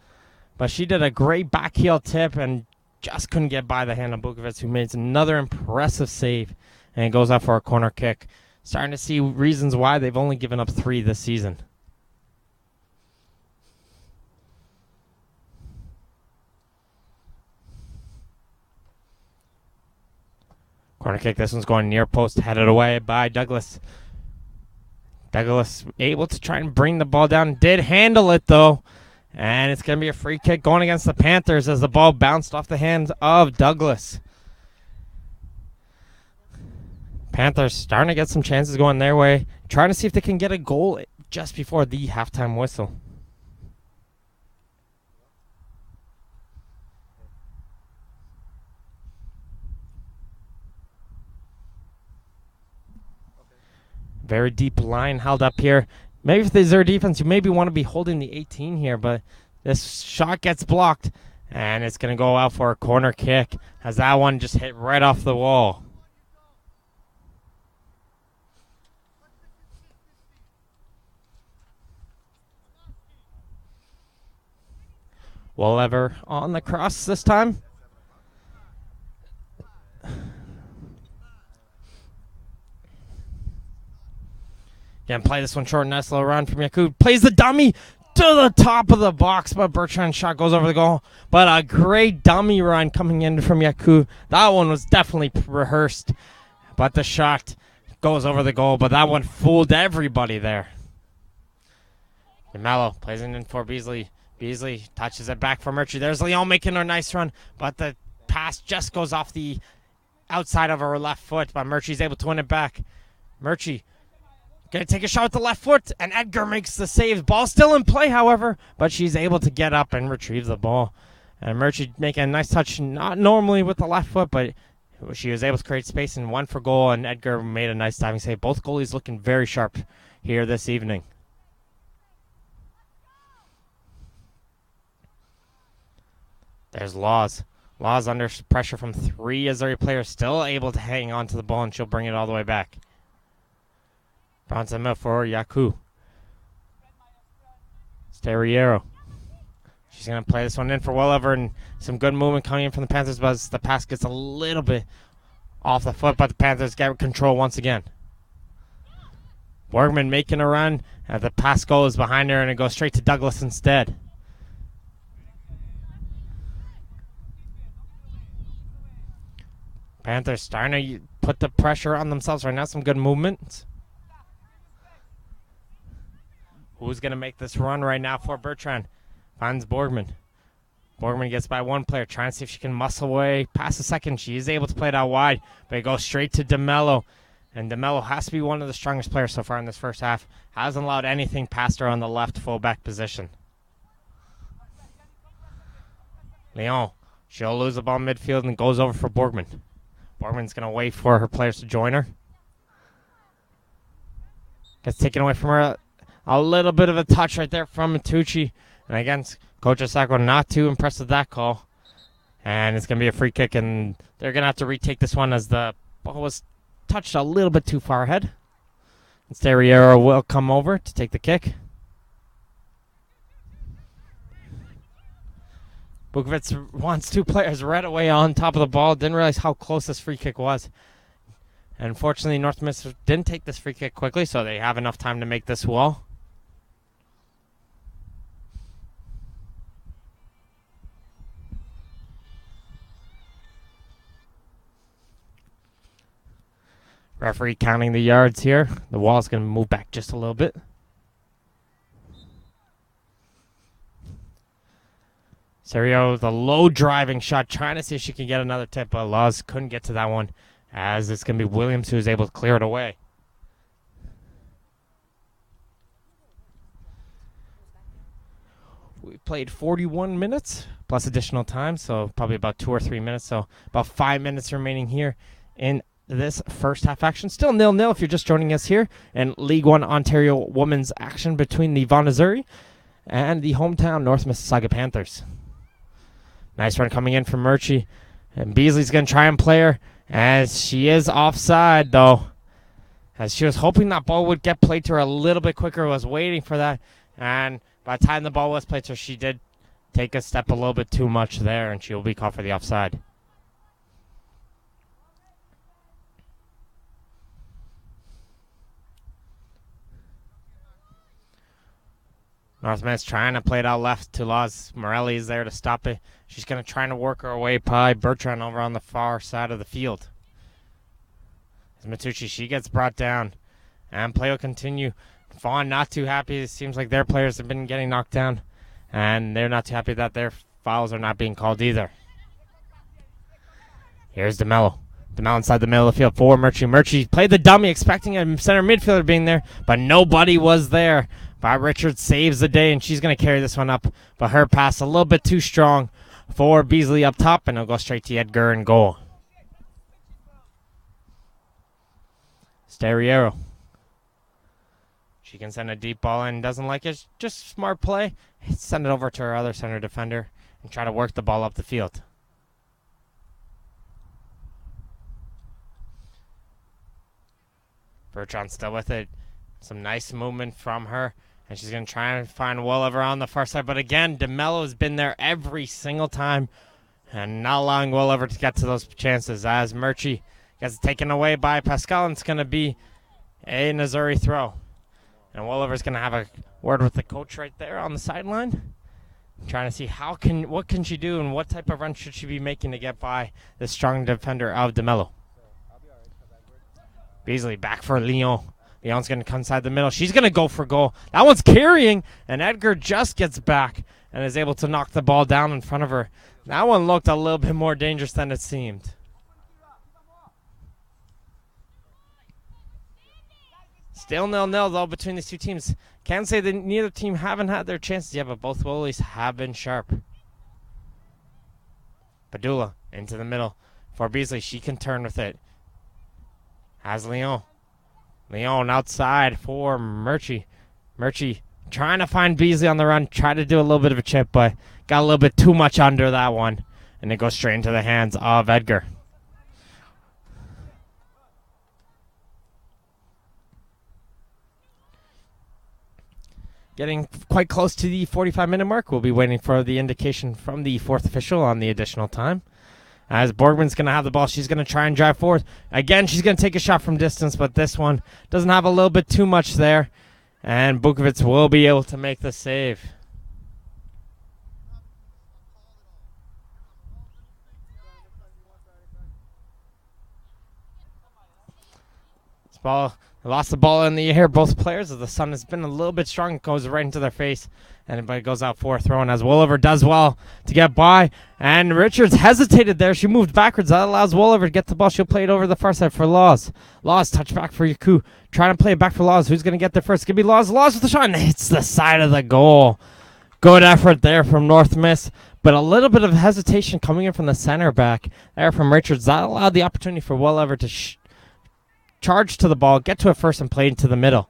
But she did a great back heel tip and just couldn't get by the hand of Bukovic, who made another impressive save, and it goes out for a corner kick. Starting to see reasons why they've only given up 3 this season. Corner kick, this one's going near post, headed away by Douglas. Douglas able to try and bring the ball down. Did handle it, though. And it's going to be a free kick going against the Panthers as the ball bounced off the hands of Douglas. Panthers starting to get some chances going their way. Trying to see if they can get a goal just before the halftime whistle. Very deep line held up here. Maybe if there's their defense, you maybe want to be holding the 18 here, but this shot gets blocked, and it's going to go out for a corner kick as that one just hit right off the wall. Wolliver on the cross this time. Again, play this one short. Nice little run from Yaku. Plays the dummy to the top of the box, but Bertrand's shot goes over the goal. But a great dummy run coming in from Yaku. That one was definitely rehearsed, but the shot goes over the goal. But that one fooled everybody there. DeMello plays it in for Beasley. Beasley touches it back for Murchie. There's Leon making a nice run, but the pass just goes off the outside of her left foot, but Murchie's able to win it back. Murchie gonna take a shot with the left foot, and Edgar makes the save. Ball still in play, however, but she's able to get up and retrieve the ball. And Murchie making a nice touch, not normally with the left foot, but she was able to create space and won for goal, and Edgar made a nice diving save. Both goalies looking very sharp here this evening. There's Laws. Laws under pressure from 3 Azuri players, still able to hang on to the ball, and she'll bring it all the way back. Bronson mill for Yaku. Steriero. She's going to play this one in for Welliver, and some good movement coming in from the Panthers, but the pass gets a little bit off the foot, but the Panthers get control once again. Borgman making a run, and the pass goes behind her, and it goes straight to Douglas instead. Panthers starting to put the pressure on themselves right now. Some good movement. Who's going to make this run right now for Bertrand? Finds Borgman. Borgman gets by one player, trying to see if she can muscle away past the second. She is able to play it out wide, but it goes straight to DeMello. And DeMello has to be one of the strongest players so far in this first half. Hasn't allowed anything past her on the left fullback position. Leon, she'll lose the ball midfield and goes over for Borgman. Borgman's going to wait for her players to join her. Gets taken away from her. A little bit of a touch right there from Matucci. And again, Coach Osako not too impressed with that call. And it's going to be a free kick, and they're going to have to retake this one as the ball was touched a little bit too far ahead. Instead, Riera will come over to take the kick. Bukovic wants two players right away on top of the ball. Didn't realize how close this free kick was. And unfortunately, North Miss didn't take this free kick quickly, so they have enough time to make this wall. Referee counting the yards here. The wall's going to move back just a little bit. Serio, the low driving shot, trying to see if she can get another tip, but Laws couldn't get to that one, as it's going to be Williams who is able to clear it away. We played 41 minutes plus additional time, so probably about 2 or 3 minutes, so about 5 minutes remaining here in this first half action. Still 0-0 if you're just joining us here in League One Ontario women's action between the Vaughan and the hometown North Mississauga Panthers. Nice run coming in from Murchie, and Beasley's going to try and play her, as she is offside though, as she was hoping that ball would get played to her a little bit quicker, was waiting for that, and by the time the ball was played to her, she did take a step a little bit too much there, and she will be called for the offside. North Miss trying to play it out left to Laws. Morelli is there to stop it. She's going to try to work her way by Bertrand over on the far side of the field. As Matucci, she gets brought down. And play will continue. Vaughan not too happy. It seems like their players have been getting knocked down. And they're not too happy that their fouls are not being called either. Here's DeMello. DeMello inside the middle of the field for Murchie. Murchie played the dummy, expecting a center midfielder being there, but nobody was there. Bob Richards saves the day, and she's going to carry this one up. But her pass a little bit too strong for Beasley up top, and it'll go straight to Edgar and goal. Steriero. She can send a deep ball in. Doesn't like it. Just smart play. Send it over to her other center defender and try to work the ball up the field. Bertrand still with it. Some nice movement from her. And she's going to try and find Welliver on the far side. But again, DeMello has been there every single time. And not allowing Welliver to get to those chances. As Murchie gets taken away by Pascal. And it's going to be a Missouri throw. And Welliver's going to have a word with the coach right there on the sideline. Trying to see what can she do and what type of run should she be making to get by the strong defender of DeMello. Beasley back for Leon. Leon's going to come inside the middle. She's going to go for goal. That one's carrying, and Edgar just gets back and is able to knock the ball down in front of her. That one looked a little bit more dangerous than it seemed. Still 0-0 though between these two teams. Can't say that neither team haven't had their chances yet, but both goalies have been sharp. Padula into the middle for Beasley. She can turn with it. Has Leon. Leon outside for Murchie. Murchie trying to find Beasley on the run. Try to do a little bit of a chip, but got a little bit too much under that one. And it goes straight into the hands of Edgar. Getting quite close to the 45-minute mark. We'll be waiting for the indication from the fourth official on the additional time. As Borgman's going to have the ball, she's going to try and drive forward. Again, she's going to take a shot from distance, but this one doesn't have a little bit too much there. And Bukovic will be able to make the save. Lost the ball in the air, both players, as the sun has been a little bit strong. It goes right into their face, and it goes out for a throw. And as Wolliver does well to get by, and Richards hesitated there. She moved backwards. That allows Wolliver to get the ball. She'll play it over the far side for Laws. Laws, touch back for Yaku. Trying to play it back for Laws. Who's going to get there first? Give me Laws. Laws with the shot, and hits the side of the goal. Good effort there from North Miss, but a little bit of hesitation coming in from the center back there from Richards. That allowed the opportunity for Wolliver to charge to the ball, get to it first, and play into the middle.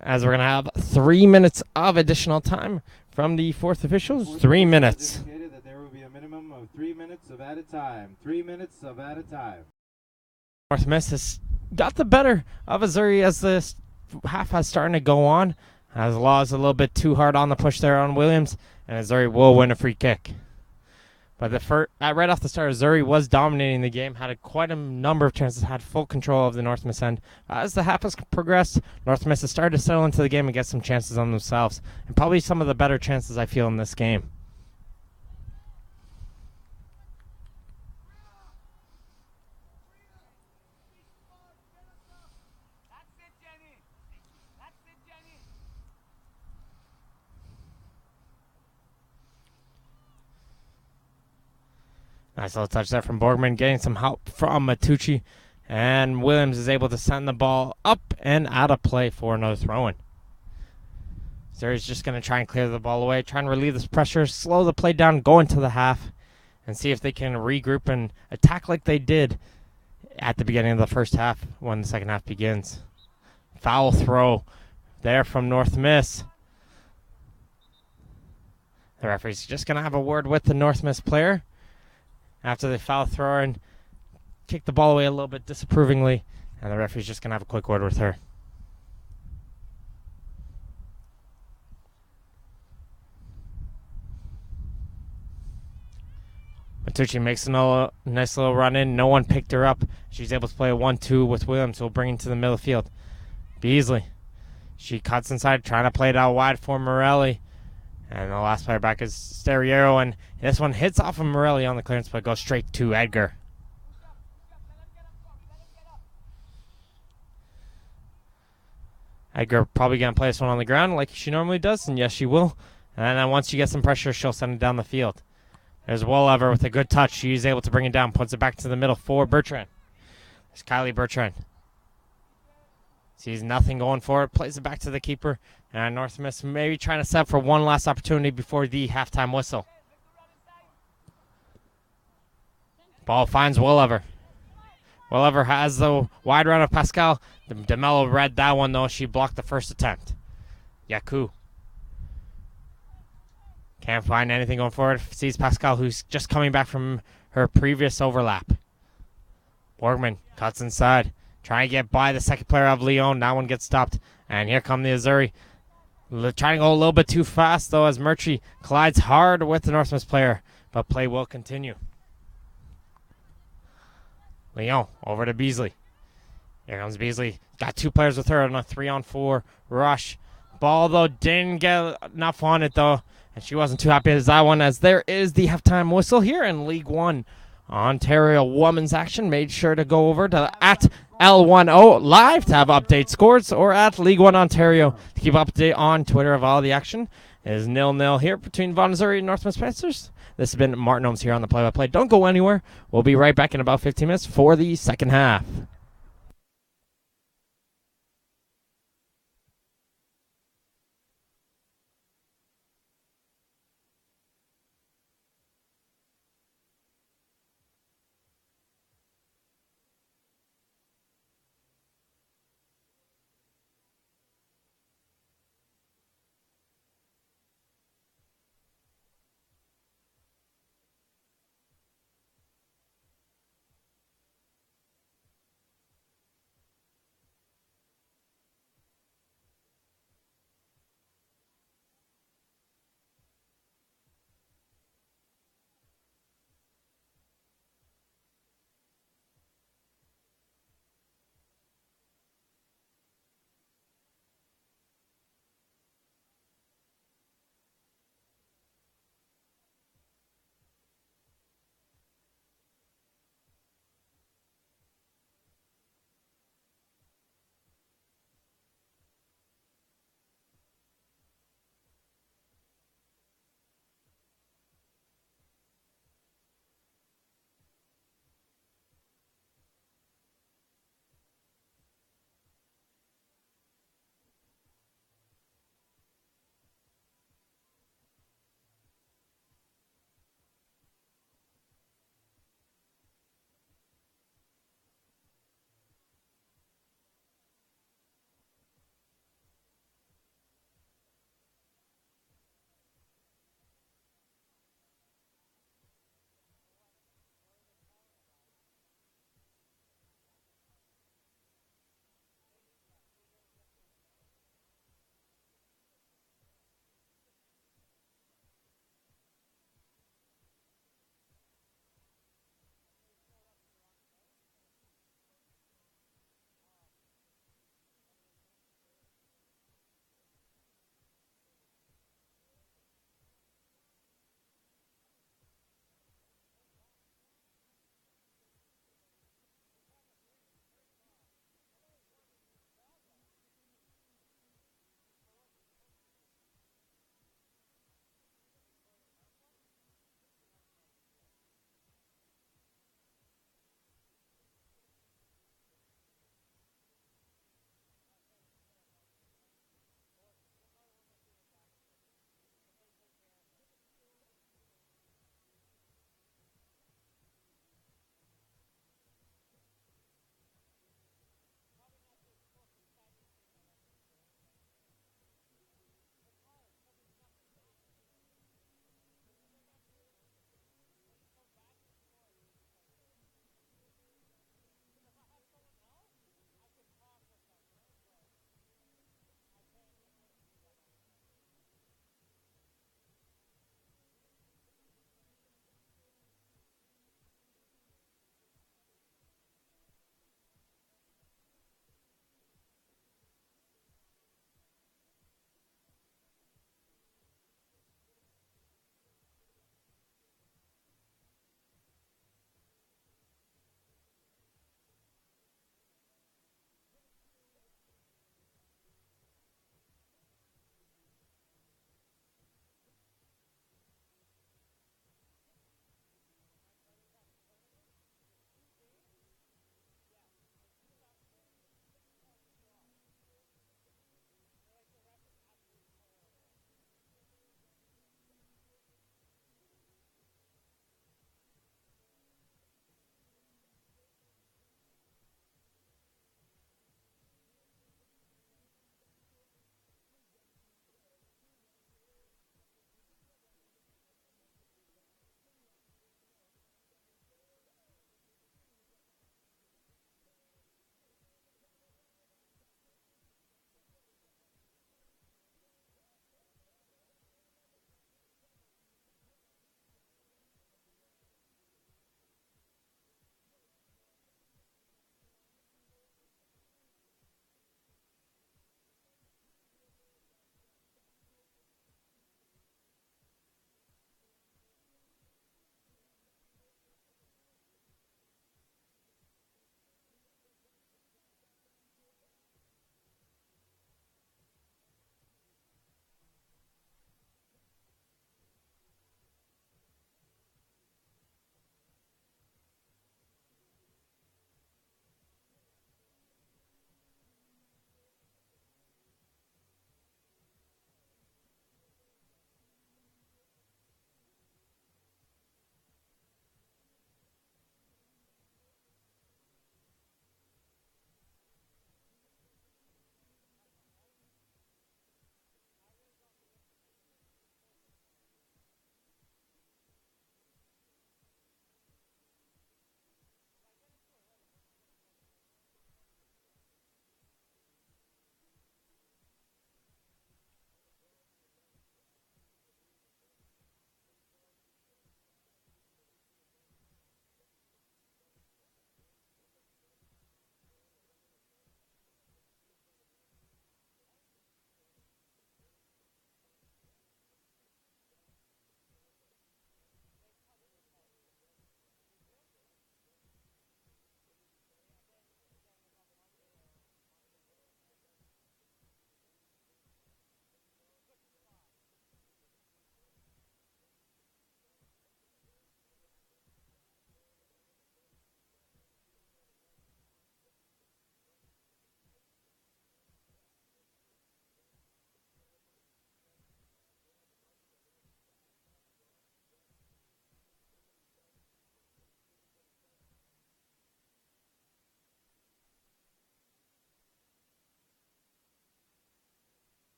As we're going to have 3 minutes of additional time from the fourth officials. 3 minutes. Indicated that there will be a minimum of 3 minutes of added time. 3 minutes of added time. North Miss has got the better of Missouri as the half has starting to go on. As Laws a little bit too hard on the push there on Williams, and Missouri will win a free kick. But right off the start, Missouri was dominating the game, had quite a number of chances, had full control of the North Miss end. As the half has progressed, North Miss has started to settle into the game and get some chances on themselves, and probably some of the better chances I feel in this game. Nice little touch there from Borgman, getting some help from Matucci. And Williams is able to send the ball up and out of play for another throw-in. Missouri's just going to try and clear the ball away, try and relieve this pressure, slow the play down, go into the half, and see if they can regroup and attack like they did at the beginning of the first half when the second half begins. Foul throw there from North Miss. The referee's just going to have a word with the North Miss player after the foul thrower and kick the ball away a little bit disapprovingly, and the referee's just going to have a quick word with her. Matucci makes a nice little run in. No one picked her up. She's able to play a 1-2 with Williams, who will bring into the middle of the field. Beasley. She cuts inside, trying to play it out wide for Morelli. And the last player back is Steriero, and this one hits off of Morelli on the clearance, but goes straight to Edgar. Edgar probably going to play this one on the ground like she normally does, and yes, she will. And then once she gets some pressure, she'll send it down the field. There's Wolliver with a good touch. She's able to bring it down, puts it back to the middle for Bertrand. There's Kylie Bertrand. Sees nothing going for it, plays it back to the keeper. And North Miss maybe trying to set up for one last opportunity before the halftime whistle. Ball finds Wolliver. Wolliver has the wide run of Pascal. DeMello read that one, though. She blocked the first attempt. Yaku. Can't find anything going forward. Sees Pascal, who's just coming back from her previous overlap. Borgman cuts inside. Trying to get by the second player of Lyon. That one gets stopped. And here come the Missouri. Trying to go a little bit too fast, though, as Murchie collides hard with the North Miss player. But play will continue. Lyon over to Beasley. Here comes Beasley. Got two players with her on a 3-on-4 rush. Ball, though, didn't get enough on it, though. And she wasn't too happy as that one, as there is the halftime whistle here in League One. Ontario Women's Action. Made sure to go over to at L10 Live to have update scores, or at League One Ontario to keep update on Twitter of all the action. It is 0-0 here between Vaughan, Missouri and North Miss Panthers. This has been Martin Holmes here on the play-by-play. Don't go anywhere. We'll be right back in about 15 minutes for the second half.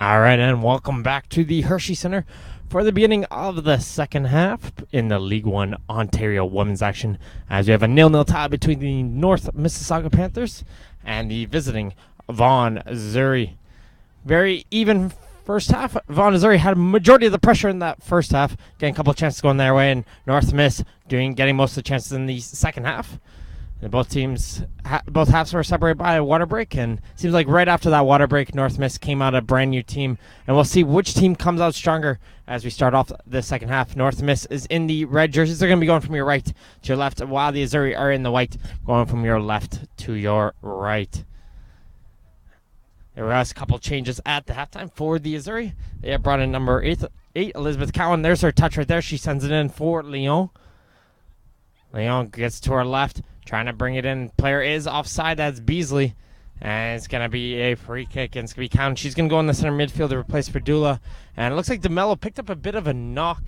All right, and welcome back to the Hershey Center for the beginning of the second half in the League One Ontario women's action, as we have a 0-0 tie between the North Mississauga Panthers and the visiting Vaughan Zuri. Very even first half. Vaughan Zuri had a majority of the pressure in that first half, getting a couple of chances going their way, and North Miss getting most of the chances in the second half. And both teams, both halves were separated by a water break, and it seems like right after that water break, North Miss came out a brand new team, and we'll see which team comes out stronger as we start off the second half. North Miss is in the red jerseys. They're going to be going from your right to your left, while the Azuri are in the white, going from your left to your right. There was a couple changes at the halftime for the Azuri. They have brought in number 8, Elizabeth Cowan. There's her touch right there. She sends it in for Lyon. Lyon gets to her left, trying to bring it in. Player is offside. That's Beasley. And it's going to be a free kick, and it's going to be counted. She's going to go in the center midfield to replace Padula. And it looks like DeMello picked up a bit of a knock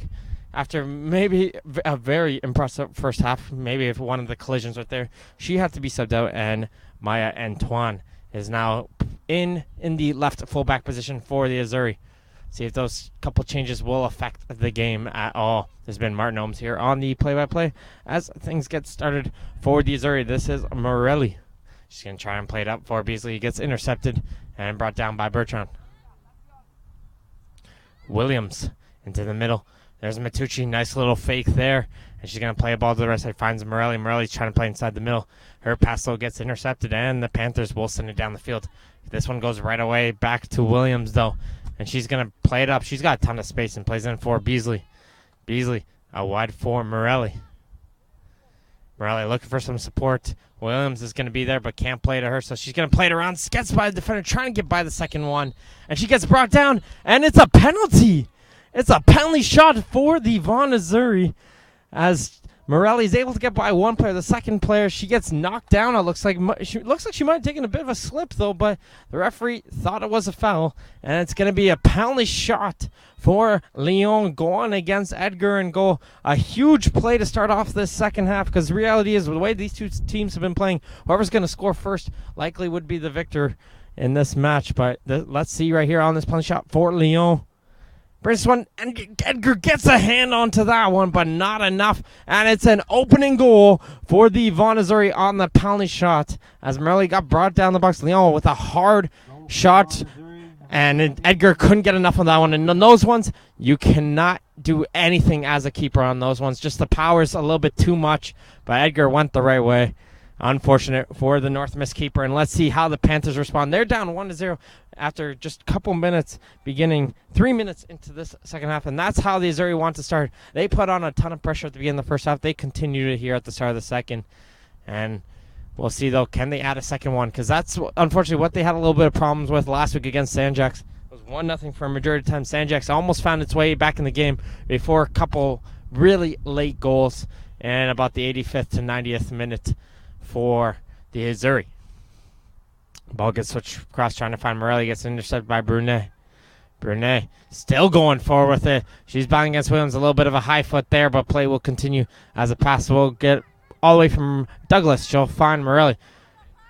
after maybe a very impressive first half. Maybe if one of the collisions right there. She had to be subbed out, and Maya Antoine is now in the left fullback position for the Azuri. See if those couple changes will affect the game at all. There's been Martin Ohms here on the play-by-play as things get started for the Azuri. This is Morelli. She's going to try and play it up for Beasley. He gets intercepted and brought down by Bertrand. Williams into the middle. There's Matucci. Nice little fake there. And she's going to play a ball to the right side. Finds Morelli. Morelli's trying to play inside the middle. Her pass though gets intercepted, and the Panthers will send it down the field. This one goes right away back to Williams, though. And she's going to play it up. She's got a ton of space and plays in for Beasley. Beasley out wide for Morelli. Morelli looking for some support. Williams is going to be there but can't play to her, so she's going to play it around. Gets by the defender, trying to get by the second one. And she gets brought down, and it's a penalty. It's a penalty shot for the Vaughan Azuri as Morelli is able to get by one player. The second player, she gets knocked down. It looks like she might have taken a bit of a slip, though, but the referee thought it was a foul, and it's going to be a penalty shot for Lyon going against Edgar and go a huge play to start off this second half, because the reality is, with the way these two teams have been playing, whoever's going to score first likely would be the victor in this match. But let's see right here on this penalty shot for Lyon. Brings one, and Edgar gets a hand onto that one, but not enough. And it's an opening goal for the Vaughan Azuri on the penalty shot, as Morelli got brought down the box. Leon with a hard shot, and Edgar couldn't get enough on that one. And on those ones, you cannot do anything as a keeper on those ones. Just the power's a little bit too much, but Edgar went the right way. Unfortunate for the North Miss keeper, and let's see how the Panthers respond. They're down 1-0 after just a couple minutes, beginning 3 minutes into this second half, and that's how the Azuri want to start. They put on a ton of pressure at the beginning of the first half. They continued it here at the start of the second, and we'll see, though, can they add a second one? Because that's, unfortunately, what they had a little bit of problems with last week against Sanjax. It was 1-0 for a majority of the time. Sanjax almost found its way back in the game before a couple really late goals, and about the 85th to 90th minute for the Azuri. Ball gets switched across, trying to find Morelli. Gets intercepted by Brunet. Brunet still going forward with it. She's battling against Williams. A little bit of a high foot there, but play will continue as a pass will get all the way from Douglas. She'll find Morelli.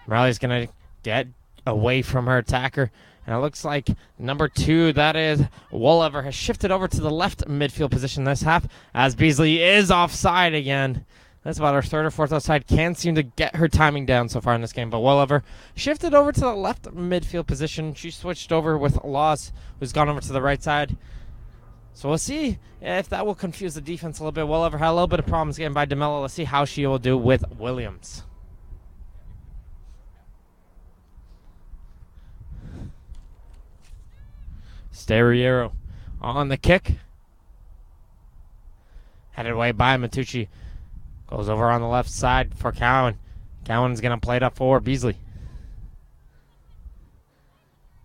Morelli's going to get away from her attacker. And it looks like number 2, that is Wolliver, has shifted over to the left midfield position this half, as Beasley is offside again. That's about her third or fourth offside. Can't seem to get her timing down so far in this game. But Welliver shifted over to the left midfield position. She switched over with Laws, who's gone over to the right side. So we'll see if that will confuse the defense a little bit. Welliver had a little bit of problems getting by DeMello. Let's see how she will do with Williams. Steriero on the kick. Headed away by Matucci. Goes over on the left side for Cowan. Cowan's going to play it up for Beasley.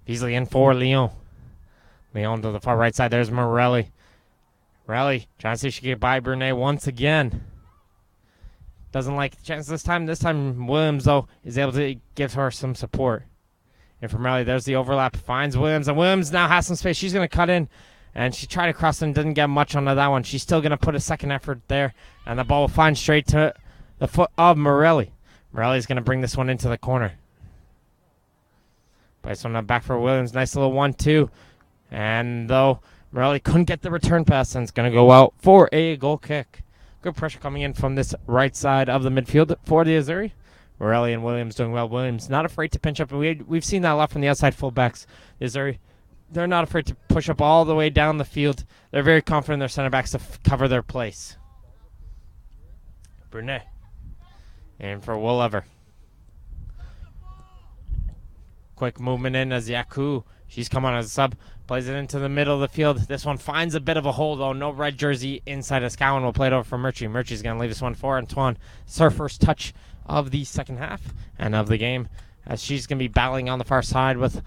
Beasley in for Lyon. Lyon to the far right side. There's Morelli. Morelli trying to see if she can get by Brunet once again. Doesn't like the chance this time. This time Williams, though, is able to give her some support. And from Morelli, there's the overlap. Finds Williams, and Williams now has some space. She's going to cut in. And she tried to cross and didn't get much onto that one. She's still going to put a second effort there. And the ball will find straight to the foot of Morelli. Morelli's going to bring this one into the corner. Plays one back for Williams. Nice little 1-2. And though Morelli couldn't get the return pass, and it's going to go out for a goal kick. Good pressure coming in from this right side of the midfield for the Azzurri. Morelli and Williams doing well. Williams not afraid to pinch up. We've seen that a lot from the outside fullbacks. The Azzurri, they're not afraid to push up all the way down the field. They're very confident in their center backs to cover their place. Brunet. And for Wolever. Quick movement in as Yaku. She's come on as a sub. Plays it into the middle of the field. This one finds a bit of a hole, though. No red jersey inside. Escowan will play it over for Murchie. Murchie's going to leave this one for Antoine. It's her first touch of the second half and of the game, as she's going to be battling on the far side with,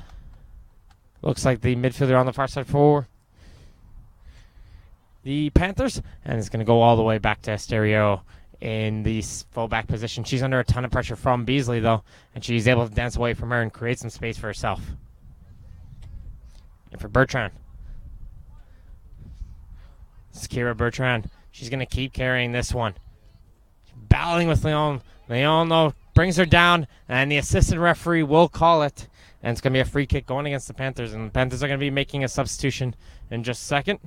looks like the midfielder on the far side for the Panthers. And it's going to go all the way back to Stereo in the fullback position. She's under a ton of pressure from Beasley, though, and she's able to dance away from her and create some space for herself. And for Bertrand. It's Kira Bertrand. She's going to keep carrying this one. Battling with Leon. Leon, though, brings her down, and the assistant referee will call it. And it's going to be a free kick going against the Panthers. And the Panthers are going to be making a substitution in just a second.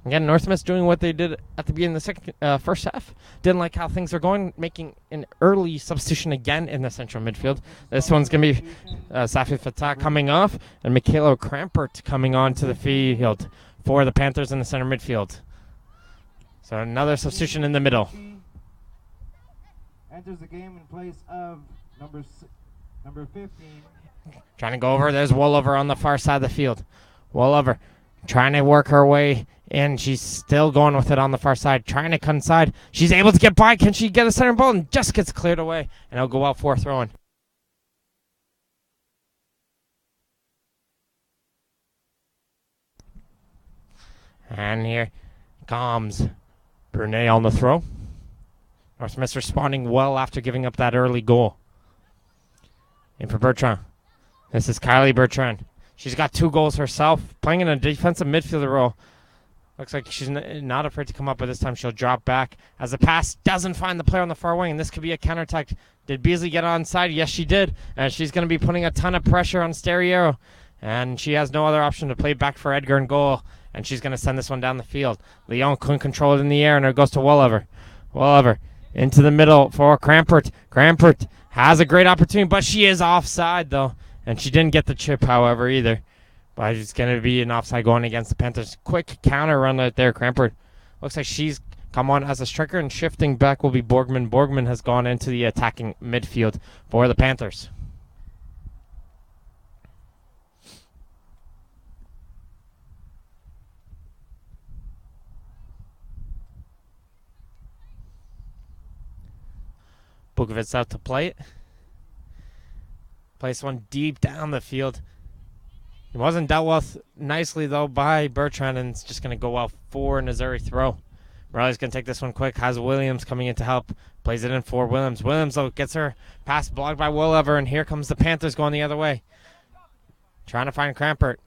Again, North Miss doing what they did at the beginning of the first half. Didn't like how things are going, making an early substitution again in the central midfield. This one's going to be Safi Fatah coming off and Michaela Krampert coming on to the field for the Panthers in the center midfield. So another substitution in the middle. Enters the game in place of number 15. Trying to go over. There's Wolever on the far side of the field. Wolever trying to work her way in. She's still going with it on the far side, trying to cut inside. She's able to get by. Can she get a center ball? And just gets cleared away. And it'll go out for a throw-in. And here comes Brunet on the throw. North Miss responding well after giving up that early goal. In for Bertrand. This is Kylie Bertrand. She's got 2 goals herself, playing in a defensive midfielder role. Looks like she's not afraid to come up, but this time she'll drop back as the pass doesn't find the player on the far wing, and this could be a counterattack. Did Beasley get onside? Yes, she did. And she's going to be putting a ton of pressure on Steriero, and she has no other option to play back for Edgar in goal, and she's going to send this one down the field. Leon couldn't control it in the air, and it goes to Wolever. Wolever into the middle for Krampert. Krampert has a great opportunity, but she is offside, though. And she didn't get the chip, however, either. But it's going to be an offside going against the Panthers. Quick counter run out there. Krampert looks like she's come on as a striker, and shifting back will be Borgman. Borgman has gone into the attacking midfield for the Panthers. Bukovic out to play it. Place one deep down the field. It wasn't dealt with nicely, though, by Bertrand, and it's just going to go out for an Azzurri throw. Morelli's going to take this one quick. Has Williams coming in to help. Plays it in for Williams. Williams, though, gets her pass blocked by Wolever, and here comes the Panthers going the other way. Trying to find Krampert.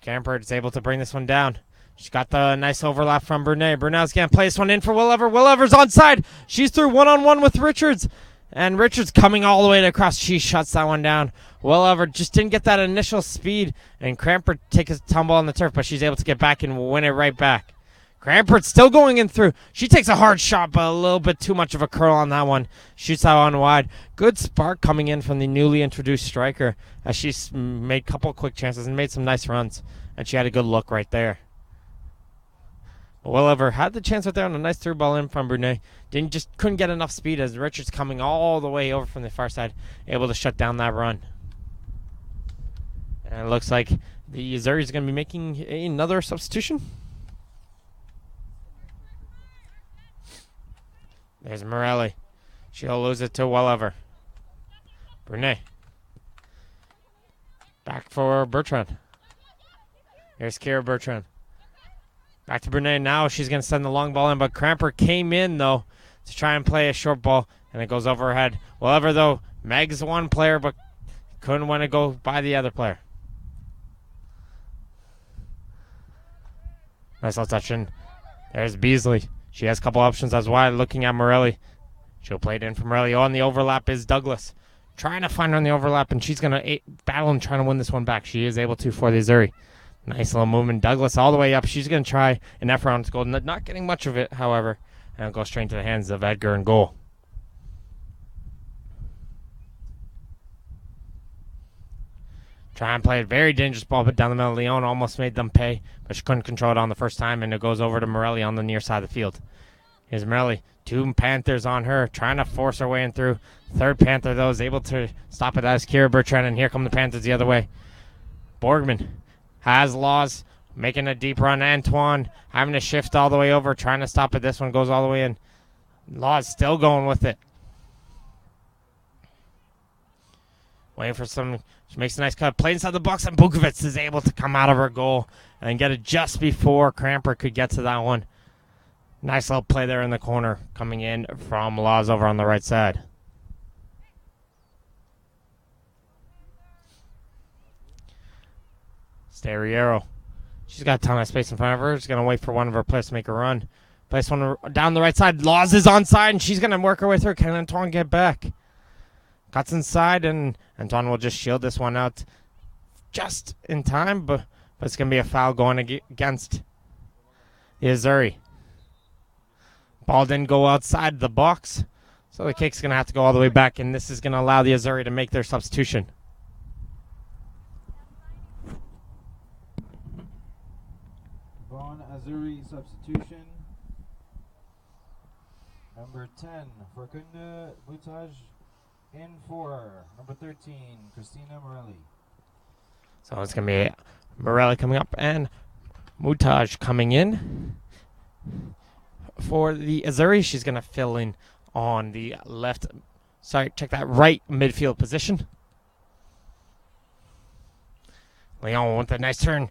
Krampert is able to bring this one down. She's got the nice overlap from Brunet. Brunet's going to play this one in for Wolever. Wolever's onside. She's through one-on-one with Richards. And Richards coming all the way across. She shuts that one down. Wolever just didn't get that initial speed. And Krampert takes a tumble on the turf, but she's able to get back and win it right back. Krampert's still going in through. She takes a hard shot, but a little bit too much of a curl on that one. Shoots that one wide. Good spark coming in from the newly introduced striker, as she's made a couple quick chances and made some nice runs. And she had a good look right there. Wolever had the chance right there on a nice through ball in from Brunet. Couldn't get enough speed as Richards coming all the way over from the far side, able to shut down that run. And it looks like the Azzurri is going to be making another substitution. There's Morelli. She'll lose it to Wolever. Brunet. Back for Bertrand. Here's Kira Bertrand. Back to Brunet now. She's going to send the long ball in, but Krampert came in, though, to try and play a short ball, and it goes over her head. Wolever, though, Meg's one player, but couldn't want to go by the other player. Nice little touch in. There's Beasley. She has a couple options as wide, looking at Morelli. She'll play it in for Morelli. On the overlap is Douglas. Trying to find her on the overlap, and she's going to battle and trying to win this one back. She is able to for the Azuri. Nice little movement. Douglas all the way up. She's going to try an effort on goal. Not getting much of it, however. And it'll go straight into the hands of Edgar in goal. Try and play a very dangerous ball, but down the middle, Leon almost made them pay, but she couldn't control it on the first time, and it goes over to Morelli on the near side of the field. Here's Morelli. 2 Panthers on her, trying to force her way in through. Third Panther, though, is able to stop it. That's Kira Bertrand, and here come the Panthers the other way. Borgman has Laws, making a deep run. Antoine having to shift all the way over, trying to stop it. This one goes all the way in. Laws still going with it. Waiting for some. She makes a nice cut. Play inside the box, and Bukovic is able to come out of her goal and get it just before Cramper could get to that one. Nice little play there in the corner coming in from Laws over on the right side. Steriero. She's got a ton of space in front of her. She's going to wait for one of her players to make a run. Place one down the right side. Laws is onside, and she's going to work her way through. Can Antoine get back? Cuts inside, and Antoine will just shield this one out just in time, but it's going to be a foul going against the Azuri. Ball didn't go outside the box, so the kick's going to have to go all the way back, and this is going to allow the Azuri to make their substitution. Vaughan Azuri substitution. Number 10, Farkunda Mutaj in for number 13, Christina Morelli. So it's going to be Morelli coming up and Mutaj coming in. For the Azuri, she's going to fill in on the left, check that right midfield position. Leon with a nice turn.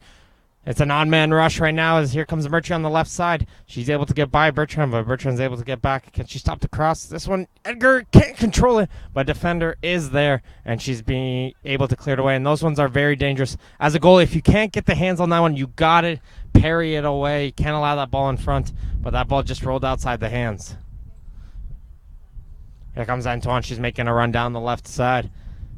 It's an odd-man rush right now as here comes Murchie on the left side. She's able to get by Bertrand, but Bertrand's able to get back. Can she stop the cross? This one, Edgar can't control it, but defender is there, and she's being able to clear it away. And those ones are very dangerous. As a goalie, if you can't get the hands on that one, you got to parry it away. You can't allow that ball in front, but that ball just rolled outside the hands. Here comes Antoine. She's making a run down the left side.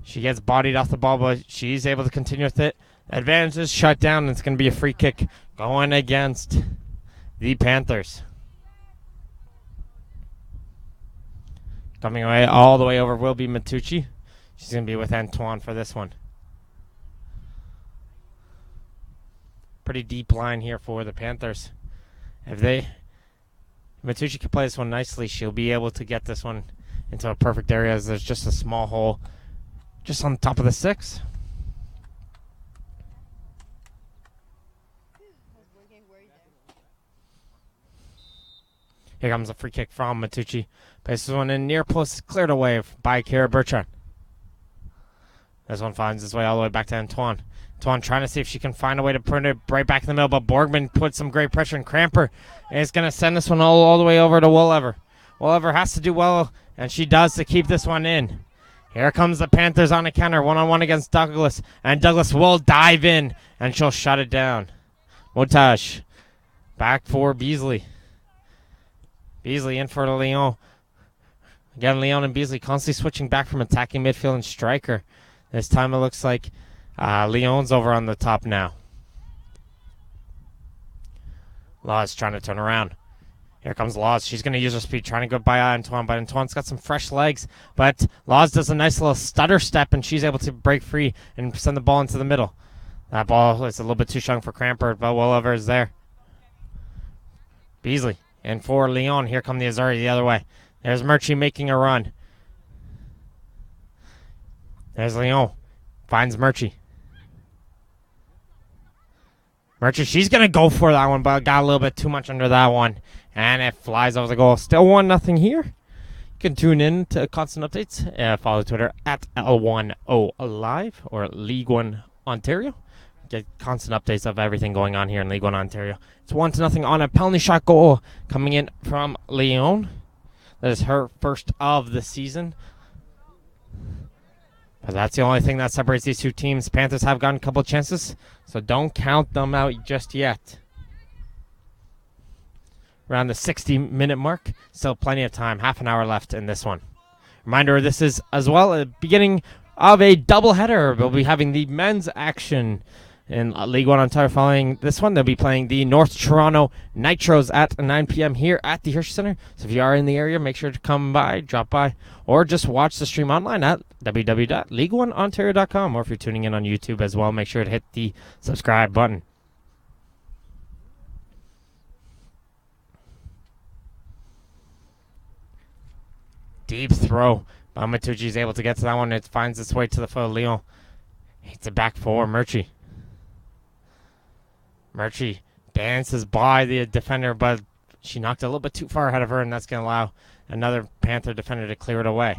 She gets bodied off the ball, but she's able to continue with it. Advantage is shut down, and it's going to be a free kick going against the Panthers. Coming away all the way over will be Matucci. She's going to be with Antoine for this one. Pretty deep line here for the Panthers. If Matucci can play this one nicely, she'll be able to get this one into a perfect area as there's just a small hole just on the top of the 6. Here comes a free kick from Matucci. Places one in near post, cleared away by Kara Bertrand. This one finds its way all the way back to Antoine. Antoine trying to see if she can find a way to put it right back in the middle, but Borgman put some great pressure, and Cramper is going to send this one all the way over to Willever. Willever has to do well, and she does to keep this one in. Here comes the Panthers on a counter, one-on-one against Douglas, and Douglas will dive in, and she'll shut it down. Montage back for Beasley. Beasley in for Leon. Again, Leon and Beasley constantly switching back from attacking midfield and striker. This time it looks like Leon's over on the top now. Laws trying to turn around. Here comes Laws. She's going to use her speed, trying to go by Antoine, but Antoine's got some fresh legs. But Laws does a nice little stutter step, and she's able to break free and send the ball into the middle. That ball is a little bit too strong for Cramper, but Willever is there. Beasley. And for Leon, here come the Azuri the other way. There's Murchie making a run. There's Leon. Finds Murchie. Murchie, she's going to go for that one, but got a little bit too much under that one. And it flies over the goal. Still 1-0 here. You can tune in to constant updates. Follow Twitter at L10 Live or League One Ontario. Get constant updates of everything going on here in League One Ontario. It's 1-0 on a penalty shot goal coming in from Leon. That is her first of the season. But that's the only thing that separates these two teams. Panthers have gotten a couple chances, so don't count them out just yet. around the 60-minute mark. Still plenty of time, half an hour left in this one. Reminder, this is as well a beginning of a doubleheader. We'll be having the men's action in League One Ontario. Following this one, they'll be playing the North Toronto Nitros at 9 p.m. here at the Hershey Center. So if you are in the area, make sure to come by, drop by, or just watch the stream online at www.league1ontario.com. Or if you're tuning in on YouTube as well, make sure to hit the subscribe button. Deep throw. Matucci is able to get to that one. It finds its way to the foot of Leon. Hits it back for Murchie. Murchie dances by the defender, but she knocked a little bit too far ahead of her, and that's going to allow another Panther defender to clear it away.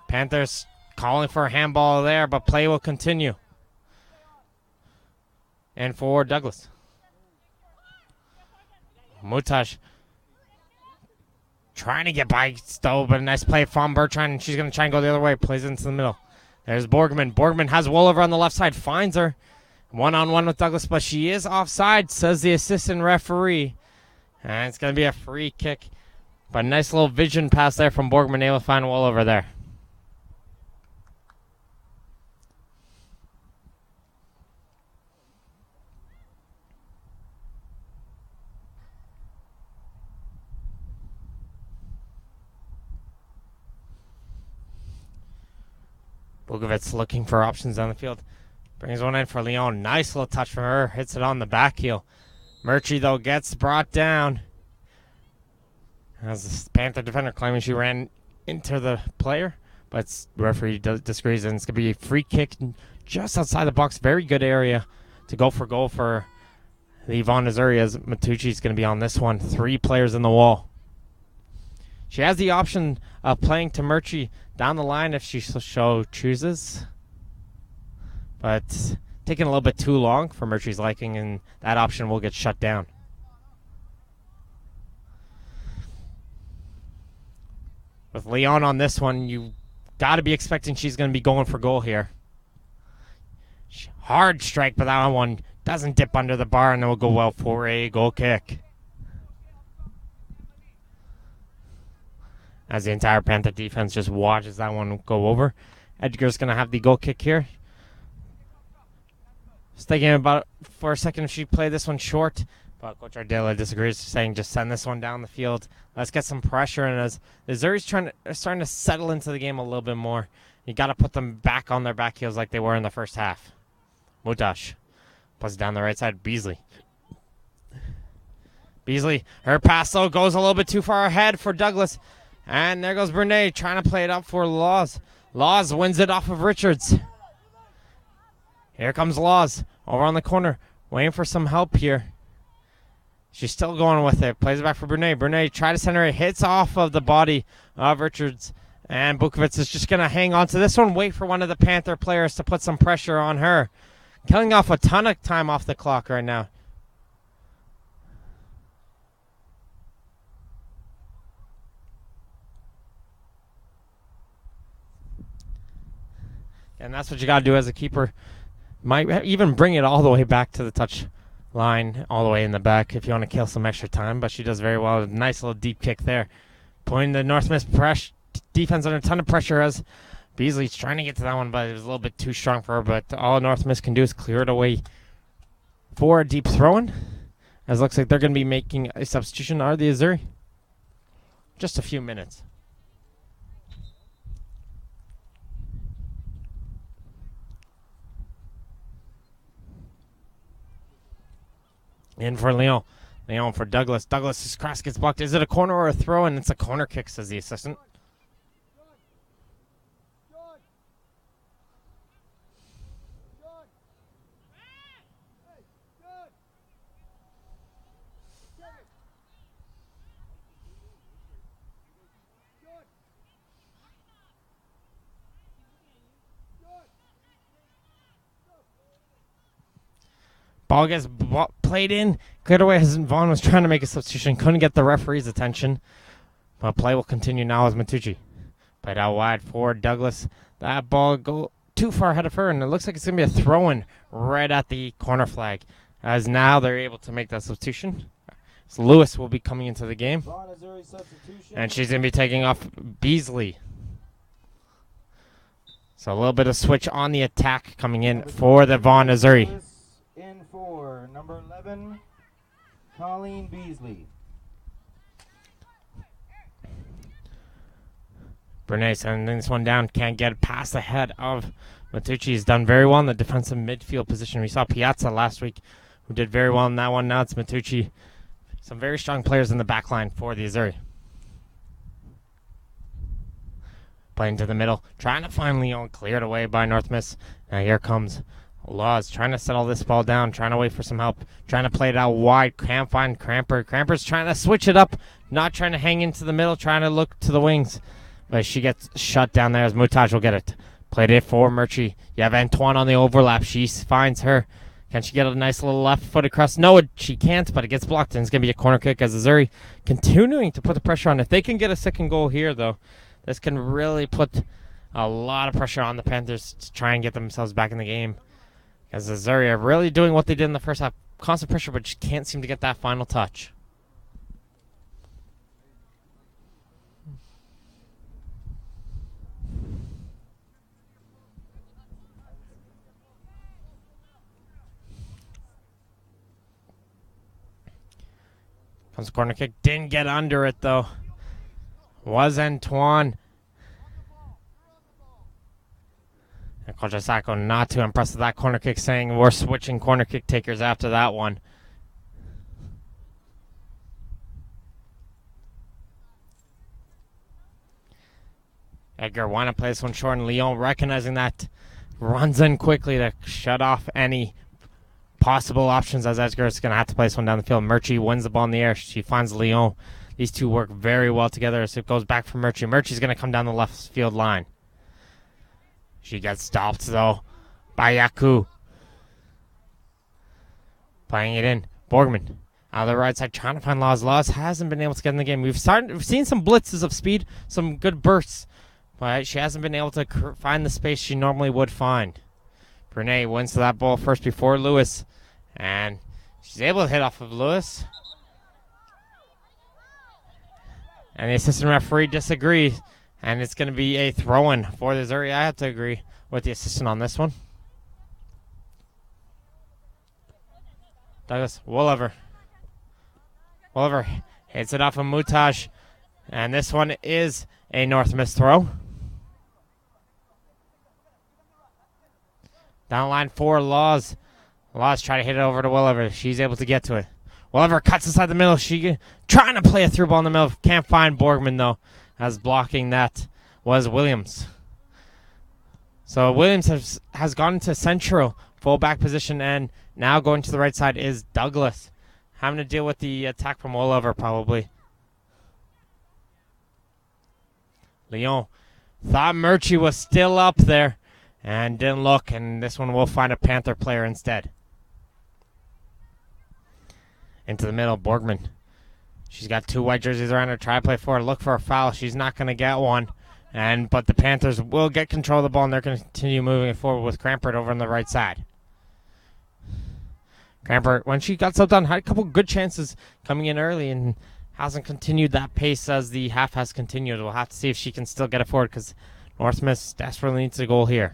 Panthers calling for a handball there, but play will continue. And for Douglas. Mutash trying to get by Stowe, but a nice play from Bertrand. She's going to try and go the other way. Plays into the middle. There's Borgman. Borgman has Wolover on the left side. Finds her. One-on-one with Douglas, but she is offside, says the assistant referee. And it's going to be a free kick. But a nice little vision pass there from Borgman, able to find Wolover there. Bukovitz looking for options down the field. Brings one in for Leon. Nice little touch from her. Hits it on the back heel. Murchie, though, gets brought down. As the Panther defender claiming she ran into the player. But the referee disagrees, and it's going to be a free kick just outside the box. Very good area to go for goal for the Vaughan, Missouri, as Matucci's going to be on this one. 3 players in the wall. She has the option of playing to Murchie down the line if she so chooses. But taking a little bit too long for Murchie's liking, and that option will get shut down. With Leon on this one, you got to be expecting she's going to be going for goal here. Hard strike, but that one doesn't dip under the bar, and it will go well for a goal kick. As the entire Panther defense just watches that one go over. Edgar's going to have the goal kick here. Just thinking about for a second if she played this one short, but Coach Ardella disagrees, saying just send this one down the field. Let's get some pressure, and as the Zuri's starting to settle into the game a little bit more, you got to put them back on their back heels like they were in the first half. Mutash puts it down the right side. Beasley, her pass though goes a little bit too far ahead for Douglas, and there goes Brene trying to play it up for Laws. Laws wins it off of Richards. Here comes Laws over on the corner, waiting for some help here. She's still going with it. Plays it back for Brene. Brene try to center it. Hits off of the body of Richards. And Bukovitz is just going to hang on to this one. Wait for one of the Panther players to put some pressure on her. Killing off a ton of time off the clock right now. And that's what you got to do as a keeper. Might even bring it all the way back to the touch line, all the way in the back if you want to kill some extra time. But she does very well. A nice little deep kick there. Putting the North Miss defense under a ton of pressure as Beasley's trying to get to that one, but it was a little bit too strong for her. But all North Miss can do is clear it away for a deep throw-in. As it looks like they're going to be making a substitution. Are the Azuri? Just a few minutes. In for Leon. Leon for Douglas. Douglas's cross gets blocked. Is it a corner or a throw? And it's a corner kick, says the assistant. Ball gets played in. Cleared away as Vaughan was trying to make a substitution. Couldn't get the referee's attention. But play will continue now as Matucci. Played out wide for Douglas. That ball go too far ahead of her, and it looks like it's going to be a throw-in right at the corner flag. As now they're able to make that substitution. So Lewis will be coming into the game. Vaughan Missouri substitution. And she's going to be taking off Beasley. So a little bit of switch on the attack coming in for the Vaughan Missouri. Lewis in for number 11, Colleen Beasley. Bernays sending this one down. Can't get past the head of Matucci. He's done very well in the defensive midfield position. We saw Piazza last week who did very well in that one. Now it's Matucci. Some very strong players in the back line for the Missouri. Playing to the middle. Trying to find Leon. Cleared away by North Miss. Now here comes Laws. Trying to settle this ball down. Trying to wait for some help. Trying to play it out wide. Can't find Cramper. Cramper's trying to switch it up. Not trying to hang into the middle. Trying to look to the wings. But she gets shut down there as Mutaj will get it. Played it for Murchie. You have Antoine on the overlap. She finds her. Can she get a nice little left foot across? No, she can't, but it gets blocked, and it's going to be a corner kick as Missouri continuing to put the pressure on. If they can get a second goal here, though, this can really put a lot of pressure on the Panthers to try and get themselves back in the game. As Missouri are really doing what they did in the first half. Constant pressure, but just can't seem to get that final touch. Comes a corner kick. Didn't get under it, though. Was Antoine. And Coach Asako not too impressed with that corner kick, saying we're switching corner kick takers after that one. Edgar wanna play this one short, and Leon, recognizing that, runs in quickly to shut off any possible options, as Edgar is going to have to play this one down the field. Murchie wins the ball in the air. She finds Leon. These two work very well together as it goes back for Murchie. Murchie's going to come down the left field line. She gets stopped, though, by Yaku. Playing it in. Borgman out of the right side, trying to find Laws. Laws hasn't been able to get in the game. We've seen some blitzes of speed, some good bursts, but she hasn't been able to find the space she normally would find. Renee wins to that ball first before Lewis, and she's able to hit off of Lewis. And the assistant referee disagrees, and it's going to be a throw-in for the Missouri. I have to agree with the assistant on this one. Douglas Wolliver. Wolliver hits it off of Mutaj, and this one is a North Miss throw. Down the line for Laws. Laws try to hit it over to Welliver. She's able to get to it. Welliver cuts inside the middle. She trying to play a through ball in the middle. Can't find Borgman, though, as blocking that was Williams. So Williams has gone into central fullback position, and now going to the right side is Douglas. Having to deal with the attack from Welliver, probably. Leon thought Murchie was still up there. And didn't look, and this one will find a Panther player instead. Into the middle, Borgman. She's got two white jerseys around her. Try to play forward, look for a foul. She's not going to get one. But the Panthers will get control of the ball, and they're going to continue moving it forward with Crampert over on the right side. Crampert, when she got subbed on, had a couple good chances coming in early, and hasn't continued that pace as the half has continued. We'll have to see if she can still get it forward, because North Miss desperately needs a goal here.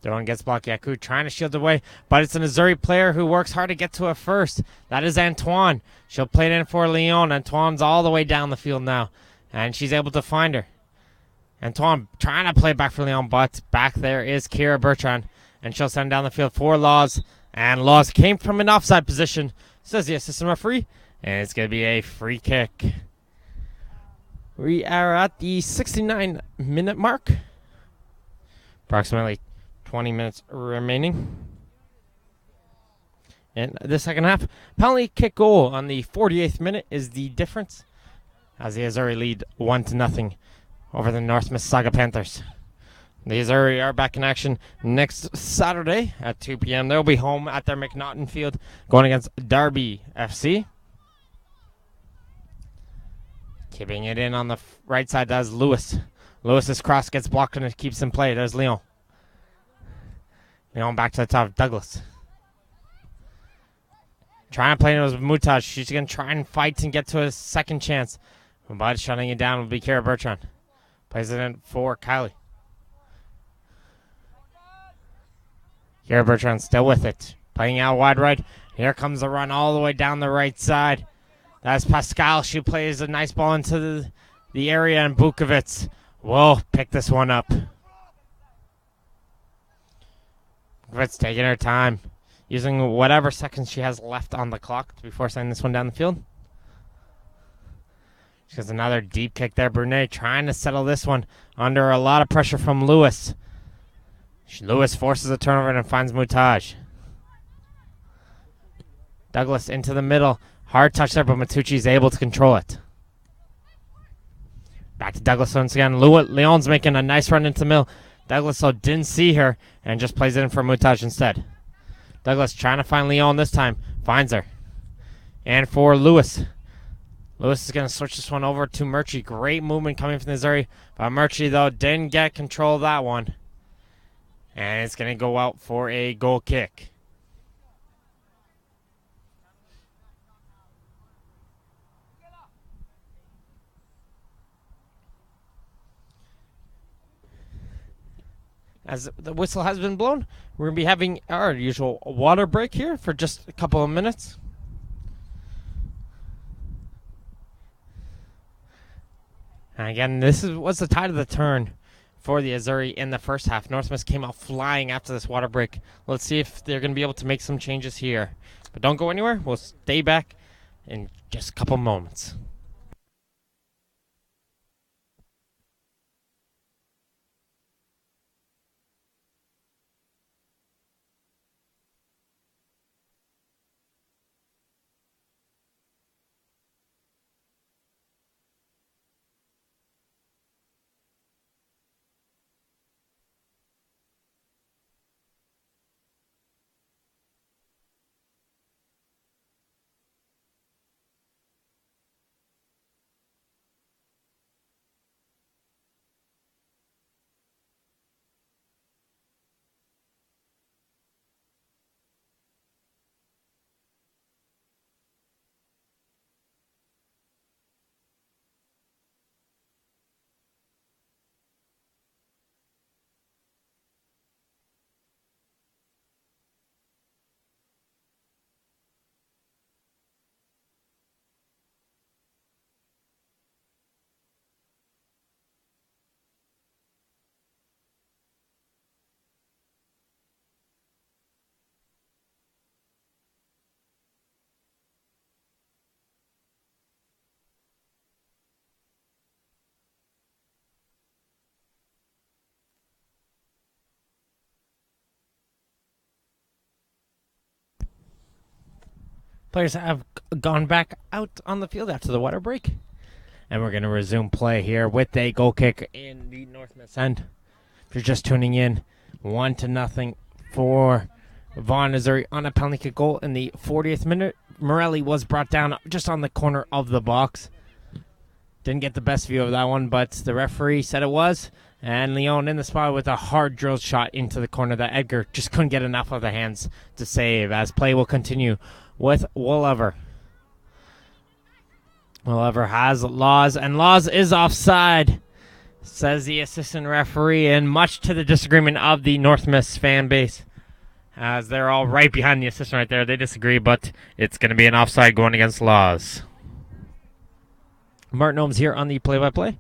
Throw-in gets blocked. Yaku trying to shield away, but it's a Missouri player who works hard to get to it first. That is Antoine. She'll play it in for Leon. Antoine's all the way down the field now, and she's able to find her. Antoine trying to play back for Leon, but back there is Kira Bertrand, and she'll send down the field for Laws. And Laws came from an offside position, says the assistant referee, and it's going to be a free kick. We are at the 69-minute mark. Approximately 20 minutes remaining in the second half. Penalty kick goal on the 48th minute is the difference, as the Missouri lead 1-0 over the North Mississauga Panthers. The Missouri are back in action next Saturday at 2 p.m. They'll be home at their McNaughton Field going against Derby FC. Keeping it in on the right side does Lewis. Lewis's cross gets blocked and it keeps in play. There's Leon. Leon back to the top. Douglas. Trying to play it with Mutaj. She's going to try and fight and get to a second chance. But shutting it down will be Kara Bertrand. Plays it in for Kylie. Kara Bertrand still with it. Playing out wide right. Here comes the run all the way down the right side. That's Pascal. She plays a nice ball into the area, and Bukovitz will pick this one up. Bukovitz taking her time, using whatever seconds she has left on the clock before sending this one down the field. She has another deep kick there. Brunet trying to settle this one under a lot of pressure from Lewis. Lewis forces a turnover and finds Mutaj. Douglas into the middle. Hard touch there, but Matucci's able to control it. Back to Douglas once again. Leon's making a nice run into the middle. Douglas though didn't see her and just plays it in for Mutaj instead. Douglas trying to find Leon this time. Finds her. And for Lewis. Lewis is going to switch this one over to Murchie. Great movement coming from this area. But Murchie, though, didn't get control of that one. And it's going to go out for a goal kick. As the whistle has been blown, we're going to be having our usual water break here for just a couple of minutes. And again, this was the tide of the turn for the Azzurri in the first half. North Miss came out flying after this water break. Let's see if they're going to be able to make some changes here. But don't go anywhere. We'll stay back in just a couple moments. Players have gone back out on the field after the water break. And we're going to resume play here with a goal kick in the North Miss end. If you're just tuning in, 1-0 for Vaughan Azzurri on a penalty kick goal in the 40th minute. Morelli was brought down just on the corner of the box. Didn't get the best view of that one, but the referee said it was. And Leon in the spot with a hard drilled shot into the corner that Edgar just couldn't get enough of the hands to save, as play will continue with Wollever. Wollever has Laws, and Laws is offside, says the assistant referee, and much to the disagreement of the North Miss fan base, as they're all right behind the assistant right there. They disagree, but it's going to be an offside going against Laws. Martin Holmes here on the play-by-play.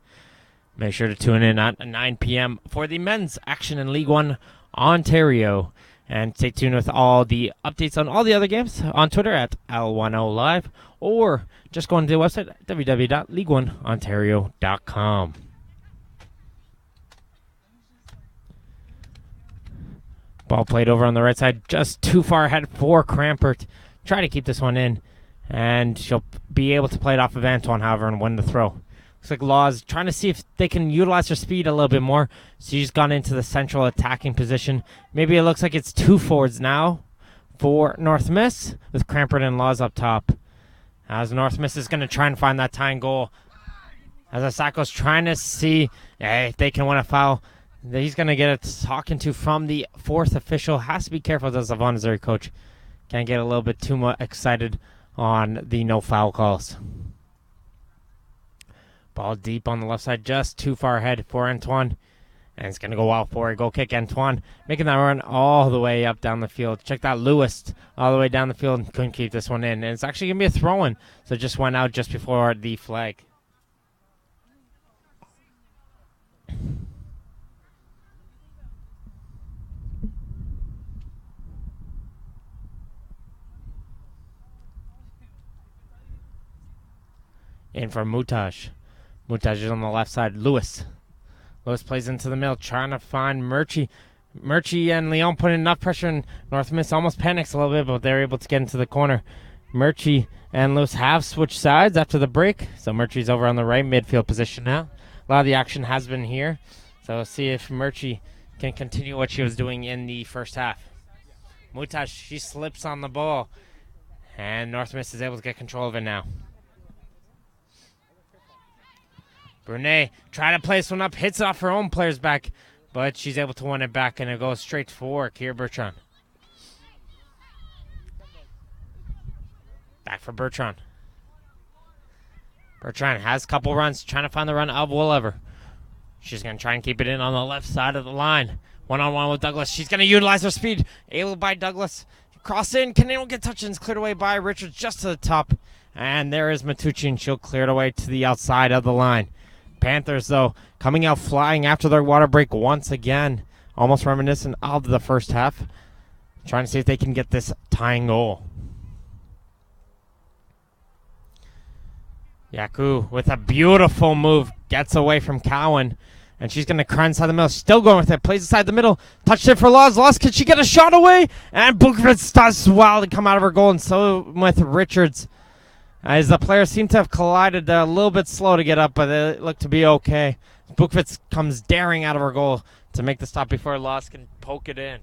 Make sure to tune in at 9 p.m. for the men's action in League One Ontario. And stay tuned with all the updates on all the other games on Twitter at L10Live, or just go on to the website at www.league1ontario.com. Ball played over on the right side, just too far ahead for Crampert. Try to keep this one in, and she'll be able to play it off of Antoine, however, and win the throw. Looks like Laws trying to see if they can utilize her speed a little bit more. She's gone into the central attacking position. Maybe it looks like it's two forwards now for North Miss, with Crampert and Laws up top. As North Miss is going to try and find that tying goal. As Asako's trying to see if they can win a foul. He's going to get a talking to from the fourth official. Has to be careful as a Vaughan Azzurri coach. Can't get a little bit too much excited on the no foul calls. Ball deep on the left side, just too far ahead for Antoine. And it's going to go out for a goal kick. Antoine making that run all the way up down the field. Check that, Lewis all the way down the field and couldn't keep this one in. And it's actually going to be a throw-in. So it just went out just before the flag. In for Mutaj. Mutaj is on the left side. Lewis plays into the middle, trying to find Murchie. Murchie and Leon put enough pressure, and North Miss almost panics a little bit, but they're able to get into the corner. Murchie and Lewis have switched sides after the break, so Murchie's over on the right midfield position now. A lot of the action has been here, so we'll see if Murchie can continue what she was doing in the first half. Mutaj, she slips on the ball, and North Miss is able to get control of it now. Brunet trying to play this one up, hits it off her own player's back, but she's able to win it back, and it goes straight for Kier Bertrand. Back for Bertrand. Bertrand has a couple runs, trying to find the run of Willever. She's going to try and keep it in on the left side of the line. One-on-one with Douglas. She's going to utilize her speed. Able by Douglas. Cross in. Canelo get touched, and it's cleared away by Richards just to the top. And there is Matucci, and she'll clear it away to the outside of the line. Panthers, though, coming out flying after their water break once again. Almost reminiscent of the first half. Trying to see if they can get this tying goal. Yaku with a beautiful move. Gets away from Cowan. And she's going to cry inside the middle. Still going with it. Plays inside the middle. Touched it for Laws. Laws, can she get a shot away? And Bukovitz does well to come out of her goal. And so with Richards. As the players seem to have collided, they're a little bit slow to get up, but they look to be okay. Bukovitz comes daring out of her goal to make the stop before Laws can poke it in.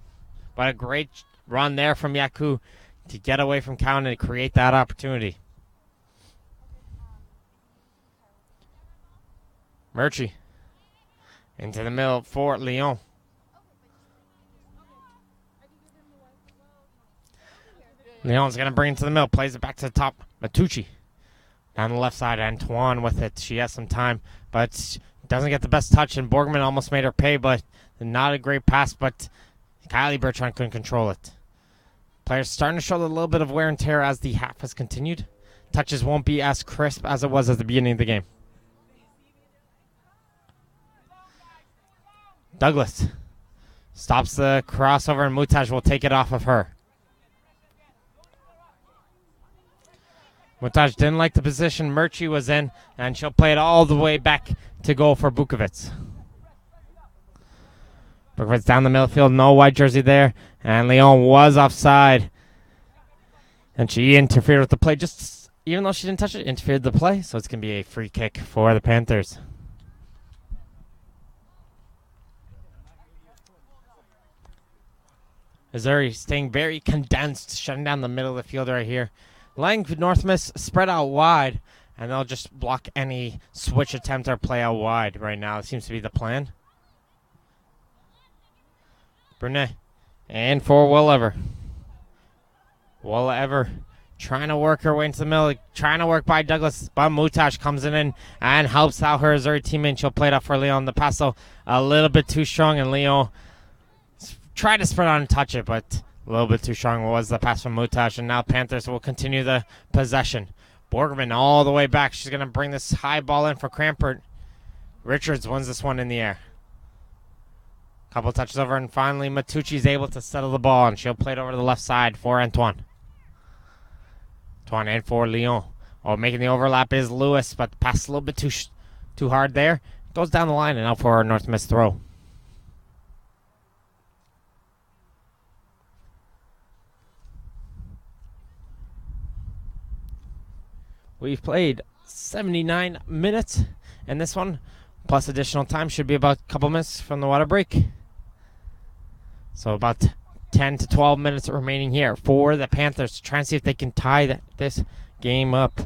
But a great run there from Yaku to get away from Cowan and create that opportunity. Murchie into the middle for Lyon. Leon's going to bring it to the middle, plays it back to the top. Matucci down the left side. Antoine with it. She has some time, but doesn't get the best touch, and Borgman almost made her pay, but not a great pass, but Kylie Bertrand couldn't control it. Players starting to show a little bit of wear and tear as the half has continued. Touches won't be as crisp as it was at the beginning of the game. Douglas stops the crossover, and Mutaj will take it off of her. Mutaj didn't like the position Murchie was in, and she'll play it all the way back to goal for Bukovitz. Bukovitz down the middle field, no white jersey there, and Leon was offside. And she interfered with the play, just even though she didn't touch it, interfered with the play, so it's going to be a free kick for the Panthers. Missouri staying very condensed, shutting down the middle of the field right here. Letting North Miss spread out wide, and they'll just block any switch attempt or play out wide right now. It seems to be the plan. Brunet. And for Willever. Willever trying to work her way into the middle, trying to work by Douglas, but Mutaj comes in and helps out her Missouri teammate. She'll play it up for Leon. The pass, though, a little bit too strong, and Leon tried to spread out and touch it, but a little bit too strong was the pass from Mutaj, and now Panthers will continue the possession. Borgman all the way back. She's going to bring this high ball in for Crampert. Richards wins this one in the air. Couple touches over, and finally Matucci's able to settle the ball, and she'll play it over to the left side for Antoine. Antoine and for Lyon. Oh, making the overlap is Lewis, but the pass a little bit too hard there. Goes down the line and out for a North Miss throw. We've played 79 minutes, and this one, plus additional time, should be about a couple minutes from the water break. So about 10 to 12 minutes remaining here for the Panthers to try and see if they can tie this game up.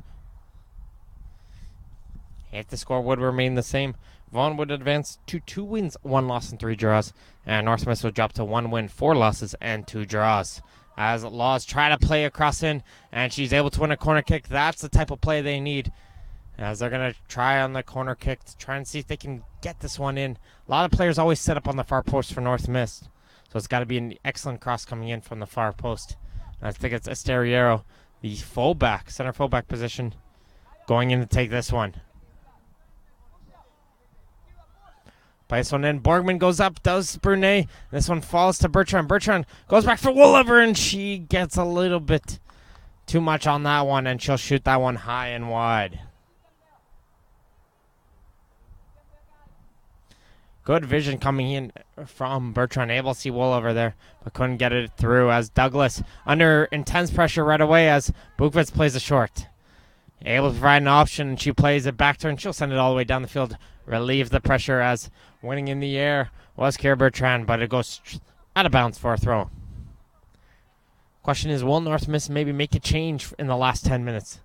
If the score would remain the same, Vaughan would advance to 2 wins, 1 loss, and 3 draws, and North Miss would drop to 1 win, 4 losses, and 2 draws. As Laws try to play across in, and she's able to win a corner kick. That's the type of play they need. As they're going to try on the corner kick to try and see if they can get this one in. A lot of players always set up on the far post for North Miss. So it's got to be an excellent cross coming in from the far post. And I think it's Esteriero, the fullback, center fullback position, going in to take this one. Plays one in. Borgman goes up, does Brunet. This one falls to Bertrand. Bertrand goes back for Wooliver, and she gets a little bit too much on that one, and she'll shoot that one high and wide. Good vision coming in from Bertrand. Able to see Wooliver there, but couldn't get it through as Douglas under intense pressure right away as Bukovitz plays a short. Able to provide an option, and she plays it back to her, and she'll send it all the way down the field. Relieve the pressure as winning in the air was Kira Bertrand, but it goes out of bounds for a throw. Question is, will North Miss maybe make a change in the last 10 minutes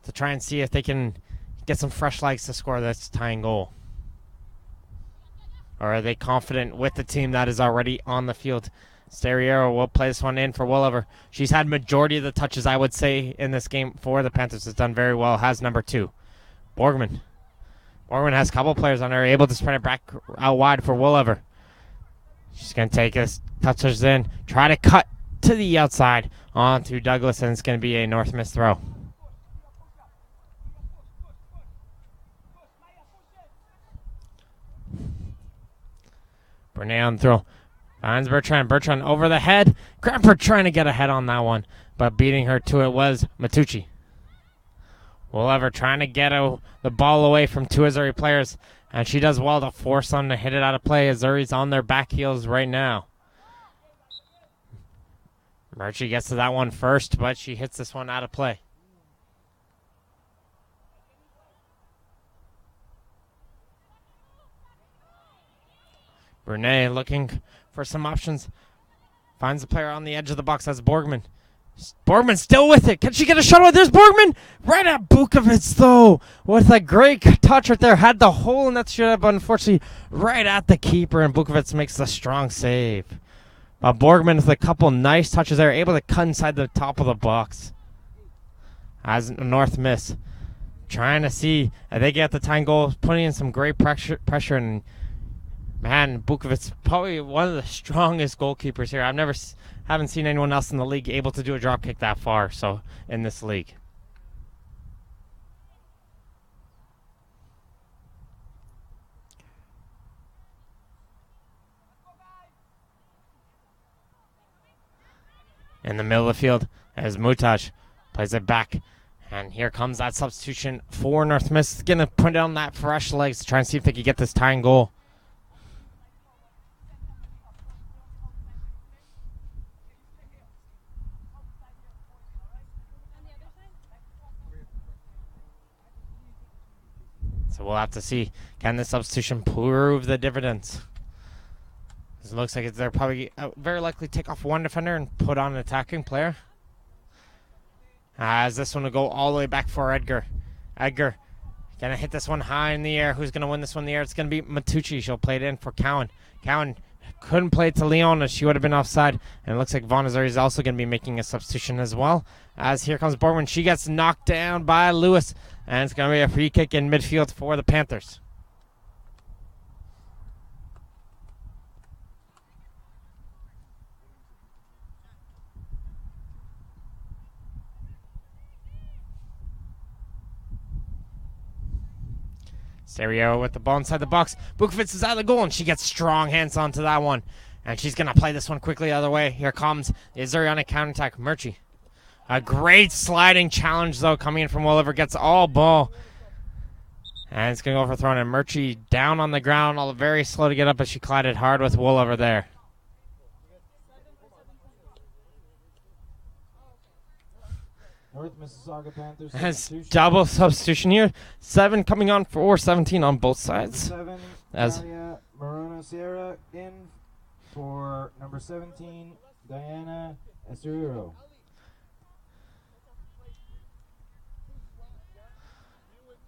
to try and see if they can get some fresh legs to score this tying goal? Or are they confident with the team that is already on the field? Steriero will play this one in for Wooliver. She's had majority of the touches, I would say, in this game for the Panthers. Has done very well. Has number 2. Borgman. Borgman has a couple players on her, able to spread it back out wide for Wooliver. She's going to take us, touches in, try to cut to the outside onto Douglas, and it's going to be a North Miss throw. Brunet on throw. Finds Bertrand. Bertrand over the head. Crapper trying to get ahead on that one, but beating her to it was Matucci. Wooliver trying to get the ball away from 2 Missouri players, and she does well to force them to hit it out of play. Missouri's on their back heels right now. Murchie gets to that one first, but she hits this one out of play. Brunet looking for some options. Finds the player on the edge of the box. That's Borgman. Borgman still with it. Can she get a shot away? There's Borgman. Right at Bukovitz, though. With a great touch right there. Had the hole in that shot, but unfortunately right at the keeper, and Bukovitz makes a strong save. Borgman with a couple nice touches there. Able to cut inside the top of the box. As North Miss. Trying to see if they get the tying goal. Putting in some great pressure, and man, Bukovitz probably one of the strongest goalkeepers here. Haven't seen anyone else in the league able to do a drop kick that far. So in this league, in the middle of the field as Mutaj plays it back, and here comes that substitution for North Miss. Gonna put on that fresh legs to try and see if they can get this tying goal. So we'll have to see, can this substitution prove the dividends? It looks like they're probably very likely take off one defender and put on an attacking player. As this one will go all the way back for Edgar. Edgar gonna hit this one high in the air. Who's gonna win this one in the air? It's gonna be Matucci. She'll play it in for Cowan. Cowan couldn't play it to Leon as she would have been offside. And it looks like Vaughan is also gonna be making a substitution as well. As here comes Borgman. She gets knocked down by Lewis. And it's going to be a free kick in midfield for the Panthers. Stereo with the ball inside the box. Bukovitz is out of the goal, and she gets strong hands onto that one. And she's going to play this one quickly the other way. Here comes the Missouri on a counterattack. Murchie. A great sliding challenge, though, coming in from Wooliver. Gets all ball. And it's going to go for a throw, and Murchie down on the ground, all very slow to get up as she collided hard with Wooliver there. North Mississauga Panthers. Has double substitution here. 7 coming on for 17 on both sides. 7, As Morona Sierra in for number 17, Diana Esteriero.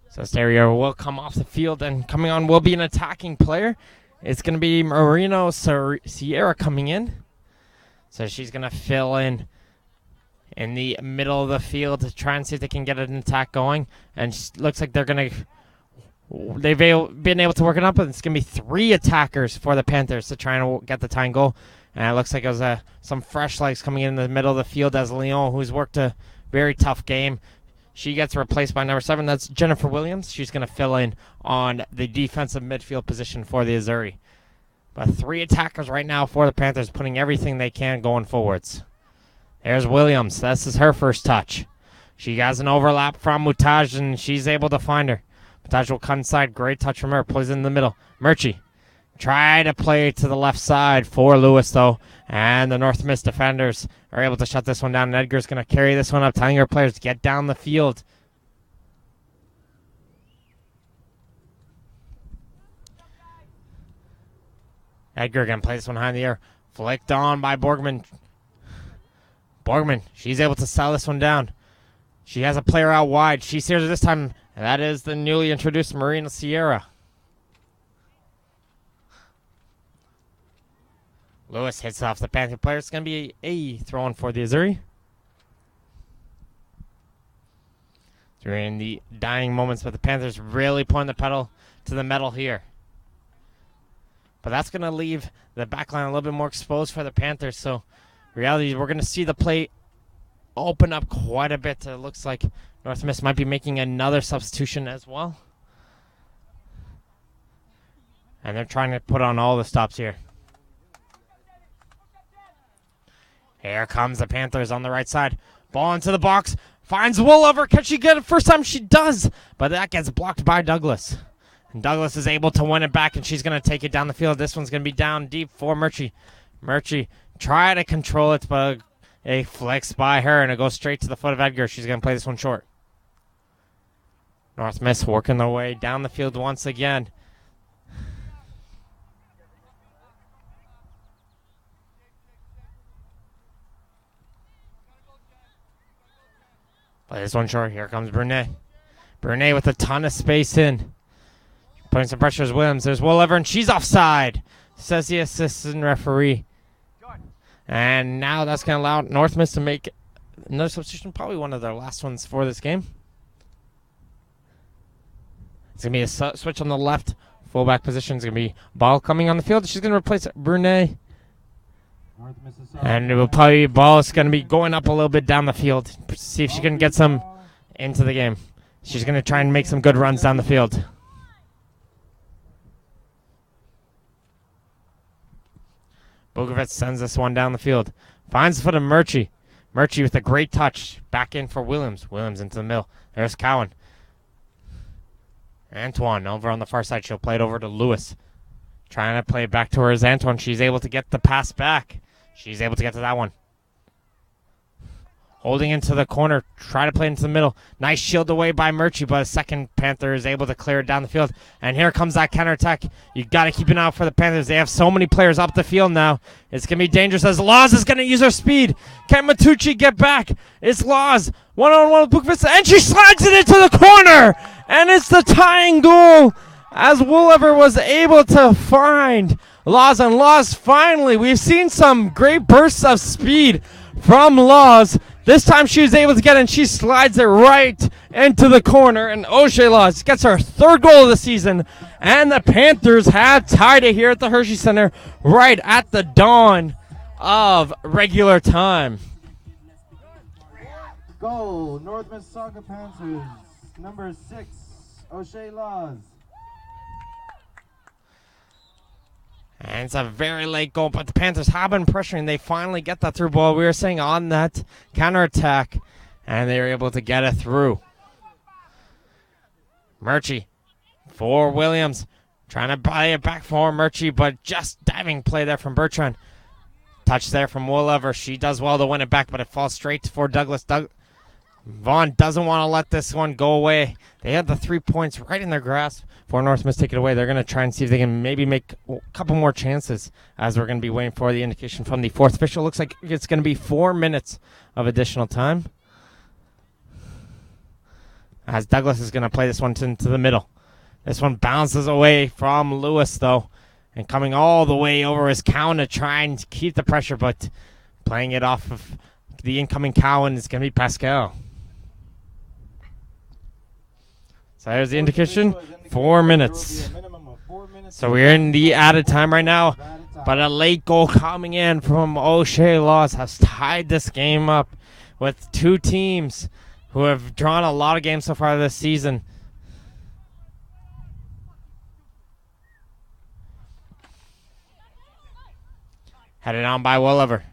So Stereo will come off the field, and coming on will be an attacking player. It's going to be Marino Sierra coming in. So she's going to fill in the middle of the field to try and see if they can get an attack going. And looks like they've been able to work it up, but it's going to be 3 attackers for the Panthers to try and get the tying goal. And it looks like it was some fresh legs coming in the middle of the field as Lyon, who's worked a very tough game. She gets replaced by number 7. That's Jennifer Williams. She's going to fill in on the defensive midfield position for the Azzurri. But 3 attackers right now for the Panthers, putting everything they can going forwards. There's Williams. This is her first touch. She has an overlap from Mutaj, and she's able to find her. Mutaj will cut inside. Great touch from her. Plays in the middle. Murchie try to play to the left side for Lewis, though. And the North Miss defenders are able to shut this one down. And Edgar's going to carry this one up, telling her players to get down the field. Edgar going to play this one high in the air. Flicked on by Borgman. Borgman, she's able to sell this one down. She has a player out wide. She steers it this time, and that is the newly introduced Marina Sierra. Lewis hits off the Panther player. It's going to be a throw-in for the Azzurri. We're in the dying moments, but the Panthers really pulling the pedal to the metal here. But that's going to leave the back line a little bit more exposed for the Panthers. So, reality is we're going to see the play open up quite a bit. It looks like North Miss might be making another substitution as well. And they're trying to put on all the stops here. Here comes the Panthers on the right side. Ball into the box. Finds Woolover. Can she get it? First time she does. But that gets blocked by Douglas. And Douglas is able to win it back, and she's going to take it down the field. This one's going to be down deep for Murchie. Murchie try to control it, but a flicks by her, and it goes straight to the foot of Edgar. She's going to play this one short. North Miss working their way down the field once again. Play this one short. Here comes Brunet. Brunet with a ton of space in. Putting some pressure as Williams. There's Woolover, and she's offside, says the assistant referee. And now that's going to allow North Miss to make another substitution, probably one of their last ones for this game. It's going to be a switch on the left fullback position. It's going to be Ball coming on the field. She's going to replace Brunet. And it will probably Ball is going to be going up a little bit down the field. See if she can get some into the game. She's going to try and make some good runs down the field. Bogovic sends this one down the field. Finds the foot of Murchie. Murchie with a great touch. Back in for Williams. Williams into the middle. There's Cowan. Antoine over on the far side. She'll play it over to Lewis. Trying to play it back to her as Antoine. She's able to get the pass back. She's able to get to that one. Holding into the corner. Try to play into the middle. Nice shield away by Murchie, but a second Panther is able to clear it down the field. And here comes that counterattack. You got to keep an eye out for the Panthers. They have so many players up the field now. It's going to be dangerous as Laws is going to use her speed. Can Matucci get back? It's Laws. One-on-one with Bukvista, and she slides it into the corner. And it's the tying goal as Woolover was able to find Laws. And Laws finally, we've seen some great bursts of speed from Laws. This time she was able to get it, and she slides it right into the corner. And O'Shea Laws gets her 3rd goal of the season. And the Panthers have tied it here at the Hershey Center right at the dawn of regular time. Goal, North Mississauga Panthers, number 6, O'Shea Laws. And it's a very late goal, but the Panthers have been pressuring. They finally get that through ball. We were saying on that counterattack, and they were able to get it through. Murchie for Williams. Trying to buy it back for Murchie, but just diving play there from Bertrand. Touch there from Woolover. She does well to win it back, but it falls straight for Douglas. Vaughan doesn't want to let this one go away. They had the 3 points right in their grasp. For North Miss take it away. They're going to try and see if they can maybe make a couple more chances as we're going to be waiting for the indication from the 4th official. Looks like it's going to be 4 minutes of additional time. As Douglas is going to play this one into the middle. This one bounces away from Lewis, though. And coming all the way over is Cowan to try and keep the pressure, but Playing it off of the incoming Cowan is going to be Pascal. So there's the indication. 4 minutes. So we're in the added time right now. But a late goal coming in from O'Shea Laws has tied this game up with two teams who have drawn a lot of games so far this season. Headed on by Williver.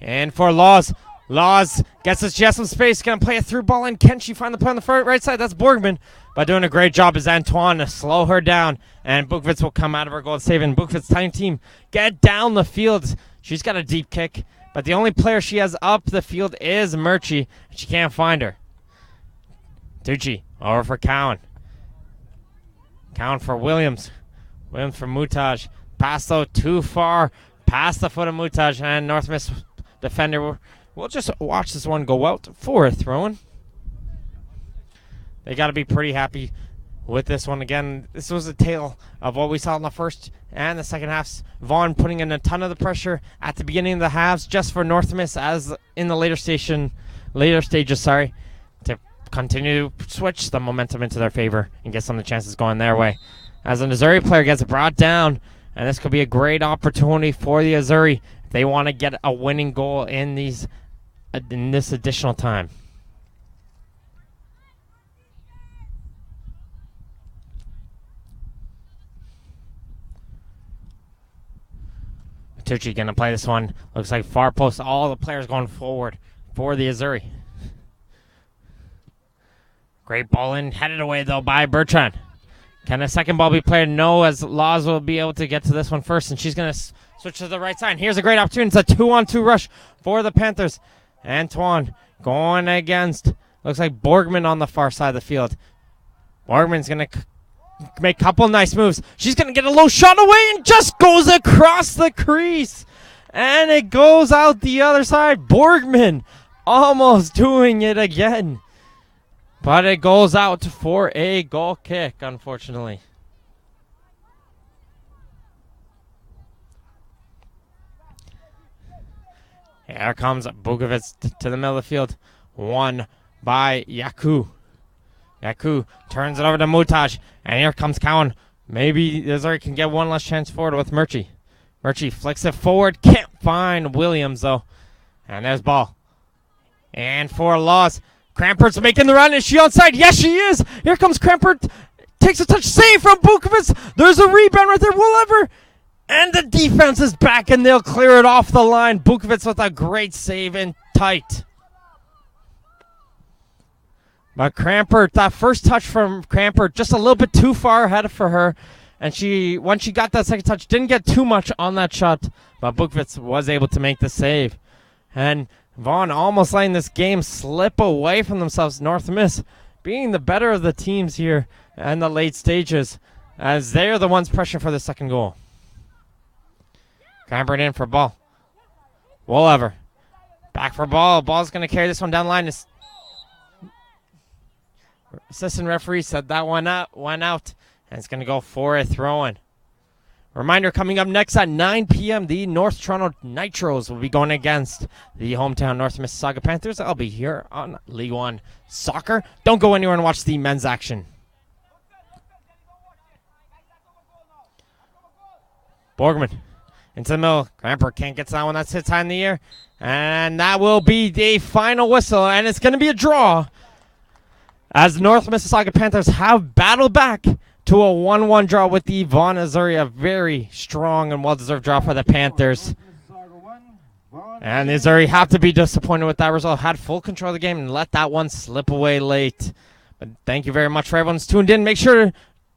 And for Laws. Laws gets his chest some space. Going to play a through ball in. Can she find the play on the right side? That's Borgman. But doing a great job is Antoine to slow her down. And Bukovitz will come out of her goal and save. And Bukovitz tiny team get down the field. She's got a deep kick. But the only player she has up the field is Murchie. She can't find her. Tucci over for Cowan. Cowan for Williams. Williams for Mutaj. Pass though too far. Past the foot of Mutaj. And North Miss defender. We'll just watch this one go out for a throw-in. They got to be pretty happy with this one. Again, this was a tale of what we saw in the first and the second halves. Vaughan putting in a ton of the pressure at the beginning of the halves just for North Miss as in the later stages, to continue to switch the momentum into their favor and get some of the chances going their way. As a Missouri player gets brought down, and this could be a great opportunity for the Missouri if they want to get a winning goal in this additional time. Tucci going to play this one. Looks like far post. All the players going forward for the Missouri. Great ball in. Headed away, though, by Bertrand. Can a second ball be played? No, as Laws will be able to get to this one first, and she's going to switch to the right side. Here's a great opportunity. It's a 2-on-2 rush for the Panthers. Antoine going against, looks like Borgman on the far side of the field. Borgman's going to make a couple nice moves. She's going to get a low shot away and just goes across the crease. And it goes out the other side. Borgman almost doing it again. But it goes out for a goal kick, unfortunately. Here comes Bukovitz to the middle of the field. Won by Yaku. Yaku turns it over to Mutaj. And here comes Cowan. Maybe Missouri can get one last chance forward with Murchie. Murchie flicks it forward. Can't find Williams, though. And there's ball. And for Laws. Crampert's making the run. Is she onside? Yes, she is. Here comes Crampert. Takes a touch. Save from Bukovitz. There's a rebound right there. Williver. And the defense is back, and they'll clear it off the line. Bukovitz with a great save in tight. But Crampert, that first touch from Crampert, just a little bit too far ahead for her. And once she got that second touch, didn't get too much on that shot. But Bukovitz was able to make the save. And Vaughan almost letting this game slip away from themselves. North Miss being the better of the teams here in the late stages, as they're the ones pressuring for the second goal. Crampert in for ball. Wollever. Back for ball. Ball's going to carry this one down the line. Assistant referee said that one went out. And it's going to go for a throw-in. Reminder, coming up next at 9 p.m., the North Toronto Nitros will be going against the hometown North Mississauga Panthers. I'll be here on League One Soccer. Don't go anywhere and watch the men's action. Borgman into the middle. Cramper can't get to that one. That's hits high in the air. And that will be the final whistle. And it's going to be a draw as the North Mississauga Panthers have battled back to a 1-1 draw with the Vaughan, Missouri. A very strong and well-deserved draw for the Panthers. And Missouri have to be disappointed with that result. Had full control of the game and let that one slip away late. But thank you very much for everyone who's tuned in. Make sure to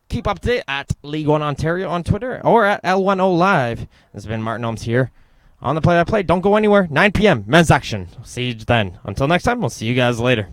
keep up to date at League One Ontario on Twitter or at L10 Live. This has been Martin Holmes here on the Play-by-Play. Don't go anywhere. 9 p.m. men's action. See you then. Until next time, we'll see you guys later.